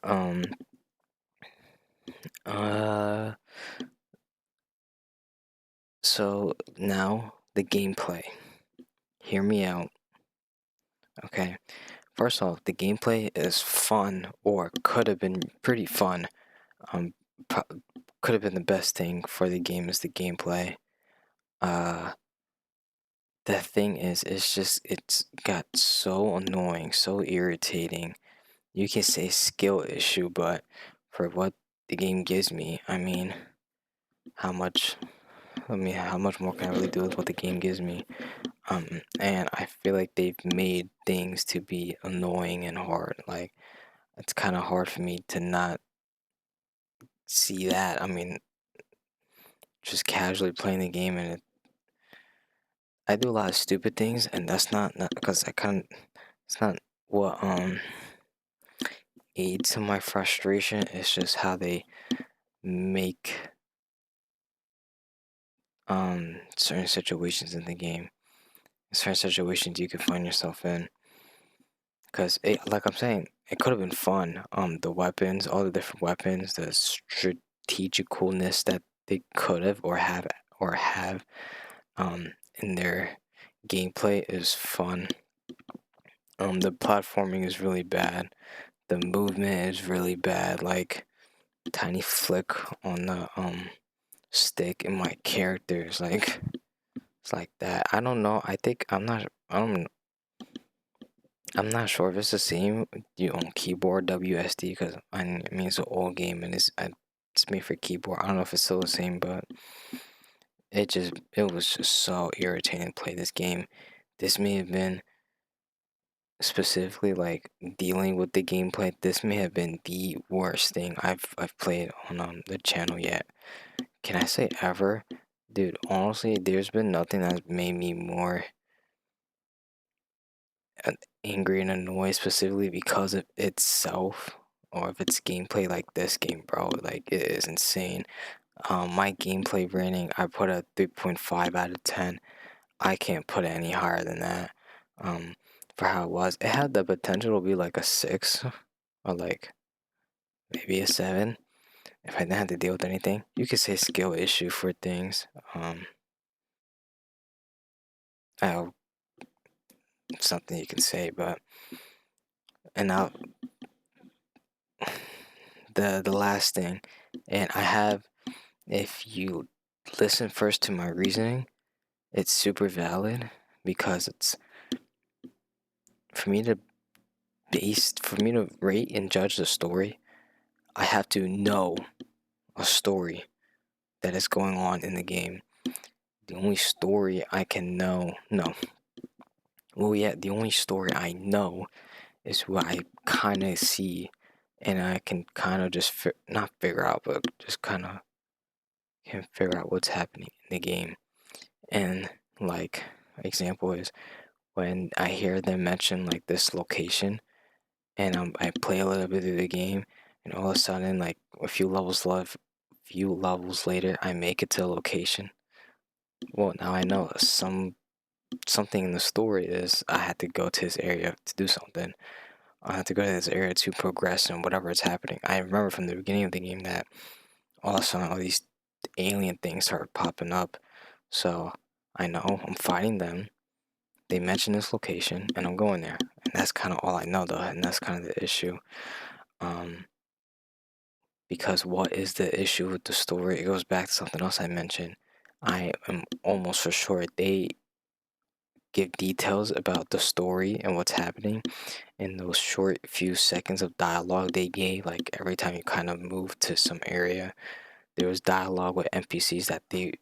Um, uh, so now the gameplay. Hear me out, okay? First off, the gameplay is fun, or could have been pretty fun. Um, could have been the best thing for the game is the gameplay. Uh, the thing is, it's got so annoying, so irritating. You can say skill issue, but for what the game gives me, I mean, how much, how much more can I really do with what the game gives me? And I feel like they've made things to be annoying and hard. Like, it's kind of hard for me to not see that. I mean, just casually playing the game, and I do a lot of stupid things, and that's not because I kind of, it's not what aids to my frustration. It's just how they make certain situations in the game, certain situations you can find yourself in. Because like I'm saying, it could have been fun. The weapons, all the different weapons, the strategicalness that they could have or have in their gameplay is fun. The platforming is really bad. The movement is really bad. Like tiny flick on the stick in my characters, like it's like that. I don't know. I think I'm not sure if it's the same you on keyboard WSD, because I mean it's an old game and it's made for keyboard. I don't know if it's still the same, but it was just so irritating to play this game. This may have been specifically like dealing with the gameplay. This may have been the worst thing I've played on the channel yet. Can I say ever? Dude, honestly, there's been nothing that's made me more angry and annoyed specifically because of itself or if it's gameplay like this game, bro. Like, it is insane. My gameplay rating, I put a 3.5 out of 10. I can't put it any higher than that. Um, for how it was, it had the potential to be like a 6 or like maybe a 7 if I didn't have to deal with anything. You could say skill issue for things. I something you can say, but and now the last thing, and I have, if you listen first to my reasoning, it's super valid because it's for me to for me to rate and judge the story, I have to know a story that is going on in the game. The only story I can know, no, well, yeah, the only story I know is what I kind of see, and I can kind of just not figure out, but just kind of can figure out what's happening in the game. And like example is when I hear them mention like this location, and I play a little bit of the game, and all of a sudden, like few levels later, I make it to a location. Well, now I know something in the story is I had to go to this area to do something. I have to go to this area to progress and whatever is happening. I remember from the beginning of the game that all of a sudden all these alien things started popping up. So I know I'm fighting them. They mention this location and I'm going there. And that's kind of all I know though, and that's kind of the issue. Um, because what is the issue with the story? It goes back to something else I mentioned. I am almost for sure they give details about the story and what's happening in those short few seconds of dialogue they gave. Like every time you kind of move to some area, there was dialogue with NPCs that they.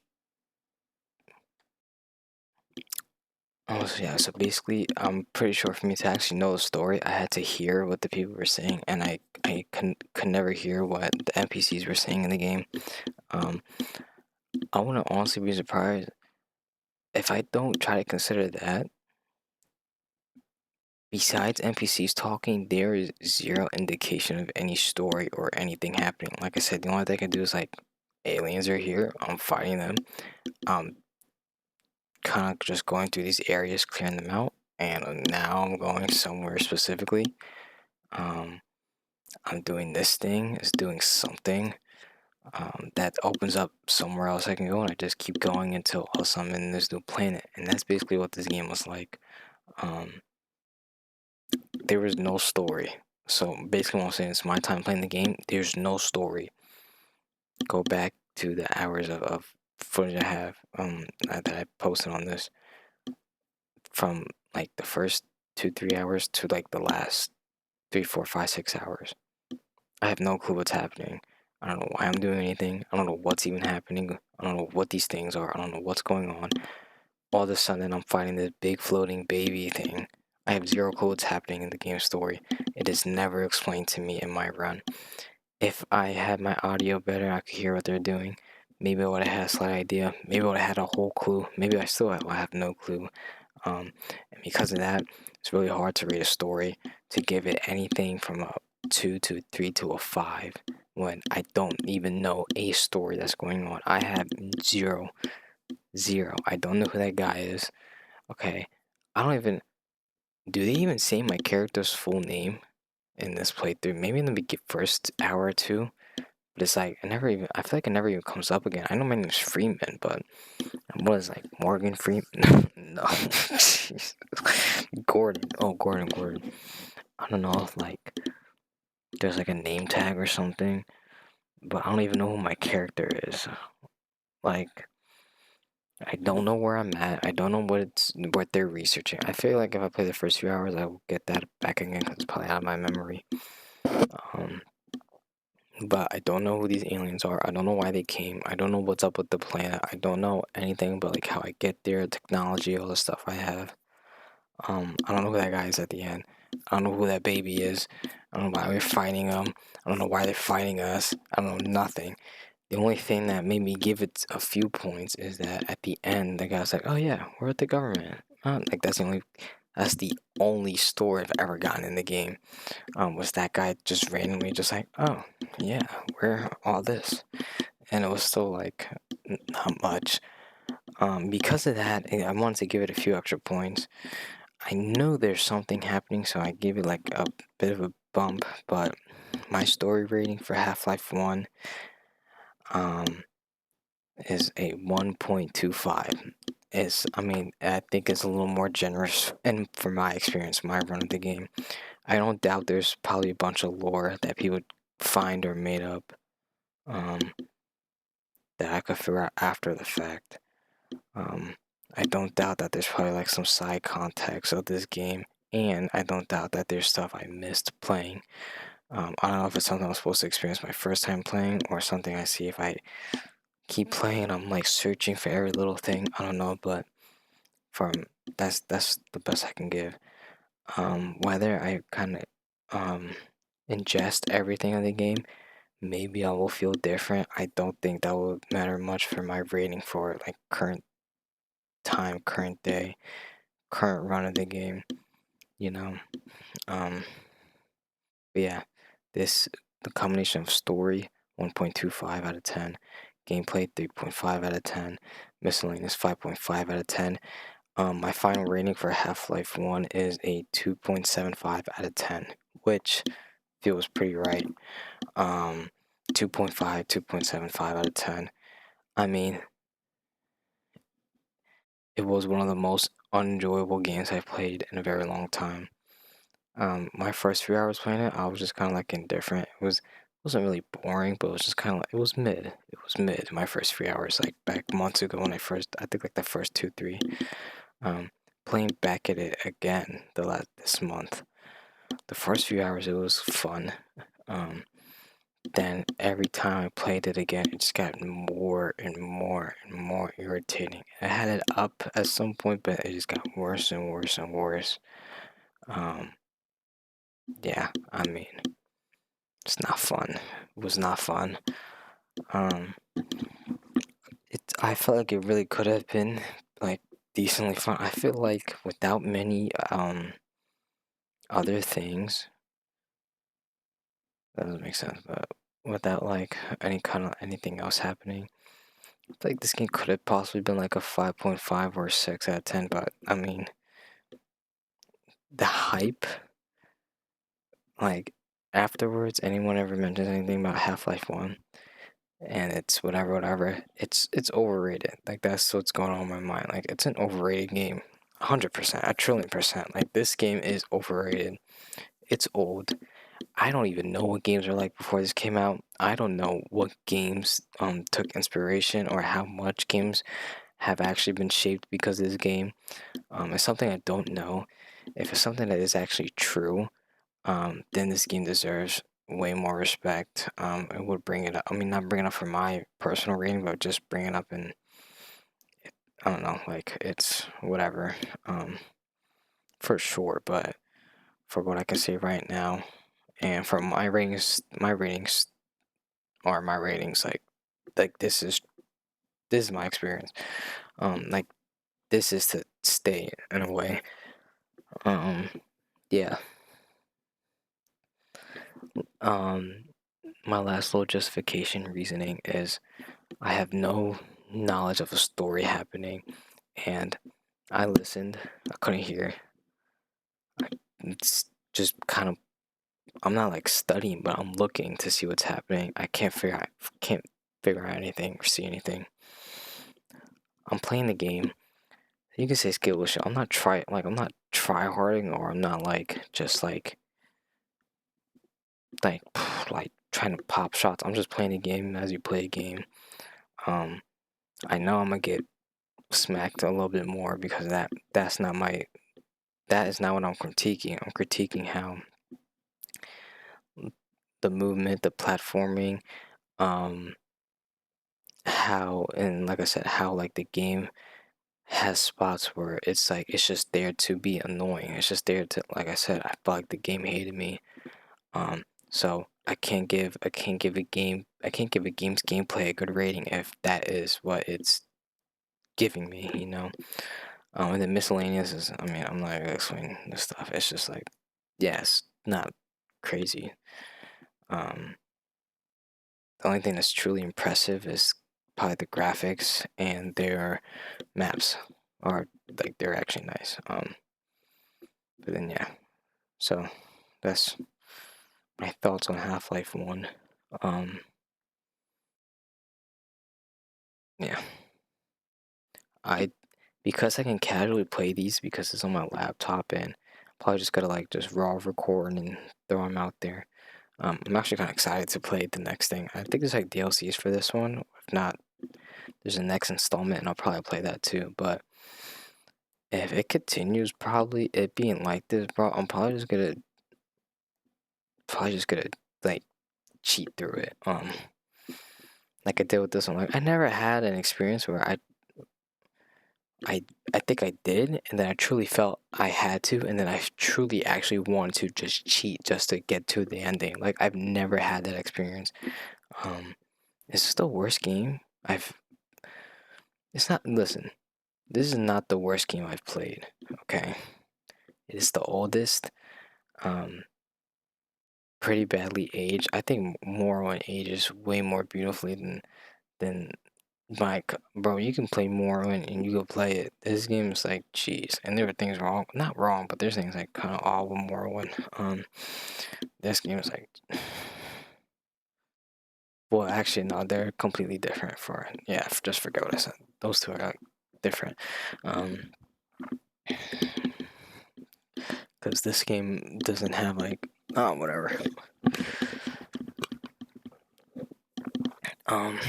Oh, so yeah. So basically, I'm pretty sure for me to actually know the story, I had to hear what the people were saying, and I could never hear what the NPCs were saying in the game. Um, I wouldn't honestly be surprised if I don't try to consider that. Besides NPCs talking, there is zero indication of any story or anything happening. Like I said, the only thing I can do is like aliens are here. I'm fighting them. I'm kind of just going through these areas, clearing them out, and now I'm going somewhere specifically. Um, I'm doing this thing, it's doing something that opens up somewhere else I can go, and I just keep going until all of a sudden I'm in this new planet. And that's basically what this game was like. Um, there was no story. So basically, what I'm saying is, my time playing the game, there's no story. Go back to the hours of footage I have that I posted on this, from like the first 2-3 hours to like the last 3-4-5-6 hours. I have no clue what's happening. I don't know why I'm doing anything. I don't know what's even happening. I don't know what these things are. I don't know what's going on. All of a sudden, I'm fighting this big floating baby thing. I have zero clue what's happening in the game story. It is never explained to me in my run. If I had my audio better, I could hear what they're doing. Maybe I would have had a slight idea. Maybe I would have had a whole clue. Maybe I still have no clue. And because of that, it's really hard to read a story, to give it anything from a 2 to 3 to a 5 when I don't even know a story that's going on. I have zero, zero. I don't know who that guy is. Okay, I don't even. Do they even say my character's full name in this playthrough? Maybe in the first hour or two. But it's like, I never even, I feel like it never even comes up again. I know my name's Freeman, but what is, like, Morgan Freeman? No. Jeez. Gordon. Oh, Gordon. I don't know if, like, there's like a name tag or something, but I don't even know who my character is. Like, I don't know where I'm at. I don't know what they're researching. I feel like if I play the first few hours, I will get that back again, 'cause it's probably out of my memory. Um, But I don't know who these aliens are. I don't know why they came. I don't know what's up with the planet. I don't know anything about like how I get there, technology, all the stuff I have. I don't know who that guy is at the end. I don't know who that baby is. I don't know why we're fighting them. I don't know why they're fighting us. I don't know nothing. The only thing that made me give it a few points is that at the end, the guy's like, "Oh yeah, we're at the government." Like that's the only story I've ever gotten in the game. Was that guy just randomly just like, "Oh yeah, we're all this," and it was still like not much. Because of that, I wanted to give it a few extra points. I know there's something happening, so I give it like a bit of a bump. But my story rating for Half-Life 1 um, is a 1.25. I mean, I think it's a little more generous, and from my experience, my run of the game, I don't doubt there's probably a bunch of lore that people find or made up, um, that I could figure out after the fact. Um, I don't doubt that there's probably like some side context of this game, and I don't doubt that there's stuff I missed playing. I don't know if it's something I'm supposed to experience my first time playing, or something I see if I keep playing. I'm like searching for every little thing. I don't know, but from that's the best I can give. Whether I kind of ingest everything in the game, maybe I will feel different. I don't think that will matter much for my rating for like current time, current day, current run of the game, you know. Um, but yeah, this the combination of story 1.25 out of 10, gameplay 3.5 out of 10, miscellaneous 5.5 out of 10. My final rating for Half-Life 1 is a 2.75 out of 10, which feels pretty right. Um, 2.5, 2.75 out of 10. I mean, it was one of the most unenjoyable games I've played in a very long time. My first few hours playing it, I was just kind of like indifferent. Wasn't really boring, but it was just kind of like, it was mid. It was mid. My first few hours, like back months ago when I think like the first 2, 3. Um, Playing back at it again this month. The first few hours, it was fun. Um, then every time I played it again, it just got more and more and more irritating. I had it up at some point, but it just got worse and worse and worse. Um, yeah, I mean, it's not fun. It was not fun. Um, I felt like it really could have been like decently fun. I feel like without many other things, that doesn't make sense, but without like any kind of anything else happening, I feel like this game could have possibly been like a 5.5 or a 6 out of 10. But I mean, the hype, like afterwards, anyone ever mentions anything about Half-Life 1, and it's whatever, it's overrated. Like, that's what's going on in my mind. Like, it's an overrated game. 100%, a trillion percent. Like, this game is overrated. It's old. I don't even know what games were like before this came out. I don't know what games took inspiration or how much games have actually been shaped because of this game. It's something I don't know. If it's something that is actually true, then this game deserves way more respect. I would bring it up. I mean, not bring it up for my personal rating, but just bring it up and I don't know, like it's whatever, for sure. But for what I can say right now, and for my ratings are my ratings. Like this is my experience. Like this is to stay in a way. Um, yeah. Um, my last little justification reasoning is I have no knowledge of a story happening, and I listened. I couldn't hear. It's just kind of. I'm not like studying, but I'm looking to see what's happening. I can't figure out anything or see anything. I'm playing the game. You can say skill bullshit. I'm not try harding, or I'm not like just like like trying to pop shots. I'm just playing the game as you play a game. Um, I know I'm gonna get smacked a little bit more because that is not what I'm critiquing. I'm critiquing how the movement, the platforming, um, how and like I said, how like the game has spots where it's like it's just there to be annoying. It's just there to, like I said, I felt like the game hated me. So I can't give a game's gameplay a good rating if that is what it's giving me, you know. And then miscellaneous is, I mean, I'm not gonna explain this stuff. It's just like, yeah, it's not crazy. Um, the only thing that's truly impressive is probably the graphics and their maps are like they're actually nice. But then yeah, so that's my thoughts on Half-Life 1. Um, yeah, I because I can casually play these because it's on my laptop and probably just gotta like just raw record and throw them out there. I'm actually kind of excited to play the next thing. I think there's like DLCs for this one. If not, there's a next installment, and I'll probably play that too. But if it continues, probably it being like this, bro, I'm probably just gonna like cheat through it. Like I did with this one. Like I never had an experience where I I think I did, and then I truly felt I had to, and then I truly actually wanted to just cheat just to get to the ending. Like I've never had that experience. Um, is this the worst game I've? It's not. Listen, this is not the worst game I've played. Okay, it is the oldest. Um, pretty badly aged. I think Morrowind ages way more beautifully than Mike, bro, you can play Morrowind and you go play it. This game is like, jeez. And there are things wrong, not wrong, but there's things like kind of odd with Morrowind. This game is like, well, actually, no, they're completely different. Just forget what I said. Those two are like different. Because this game doesn't have like, oh, whatever. Um,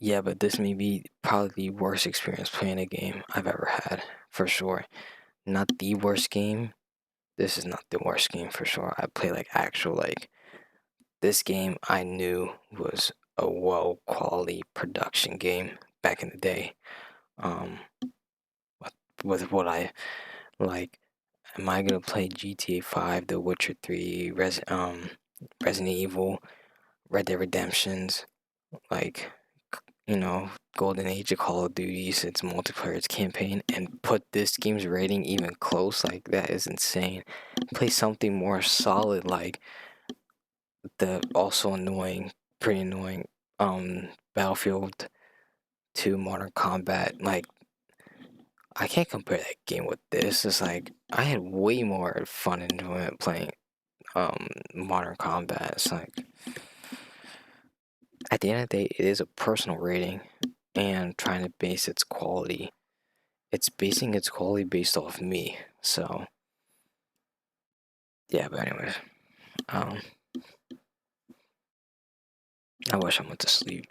yeah, but this may be probably the worst experience playing a game I've ever had, for sure. Not the worst game. This is not the worst game for sure. I play like actual like this game I knew was a well quality production game back in the day. Um with what I like, am I gonna play GTA 5, The Witcher 3, Resident Evil, Red Dead Redemptions, like you know, golden age of Call of Duties, its multiplayer, its campaign, and put this game's rating even close? Like that is insane. Play something more solid like the also annoying, pretty annoying, Battlefield 2 Modern Combat. Like I can't compare that game with this. It's like I had way more fun and enjoyment playing Modern Combat. It's like at the end of the day, it is a personal rating, and trying to base its quality. It's basing its quality based off me. So yeah, but anyways, um, I wish I went to sleep.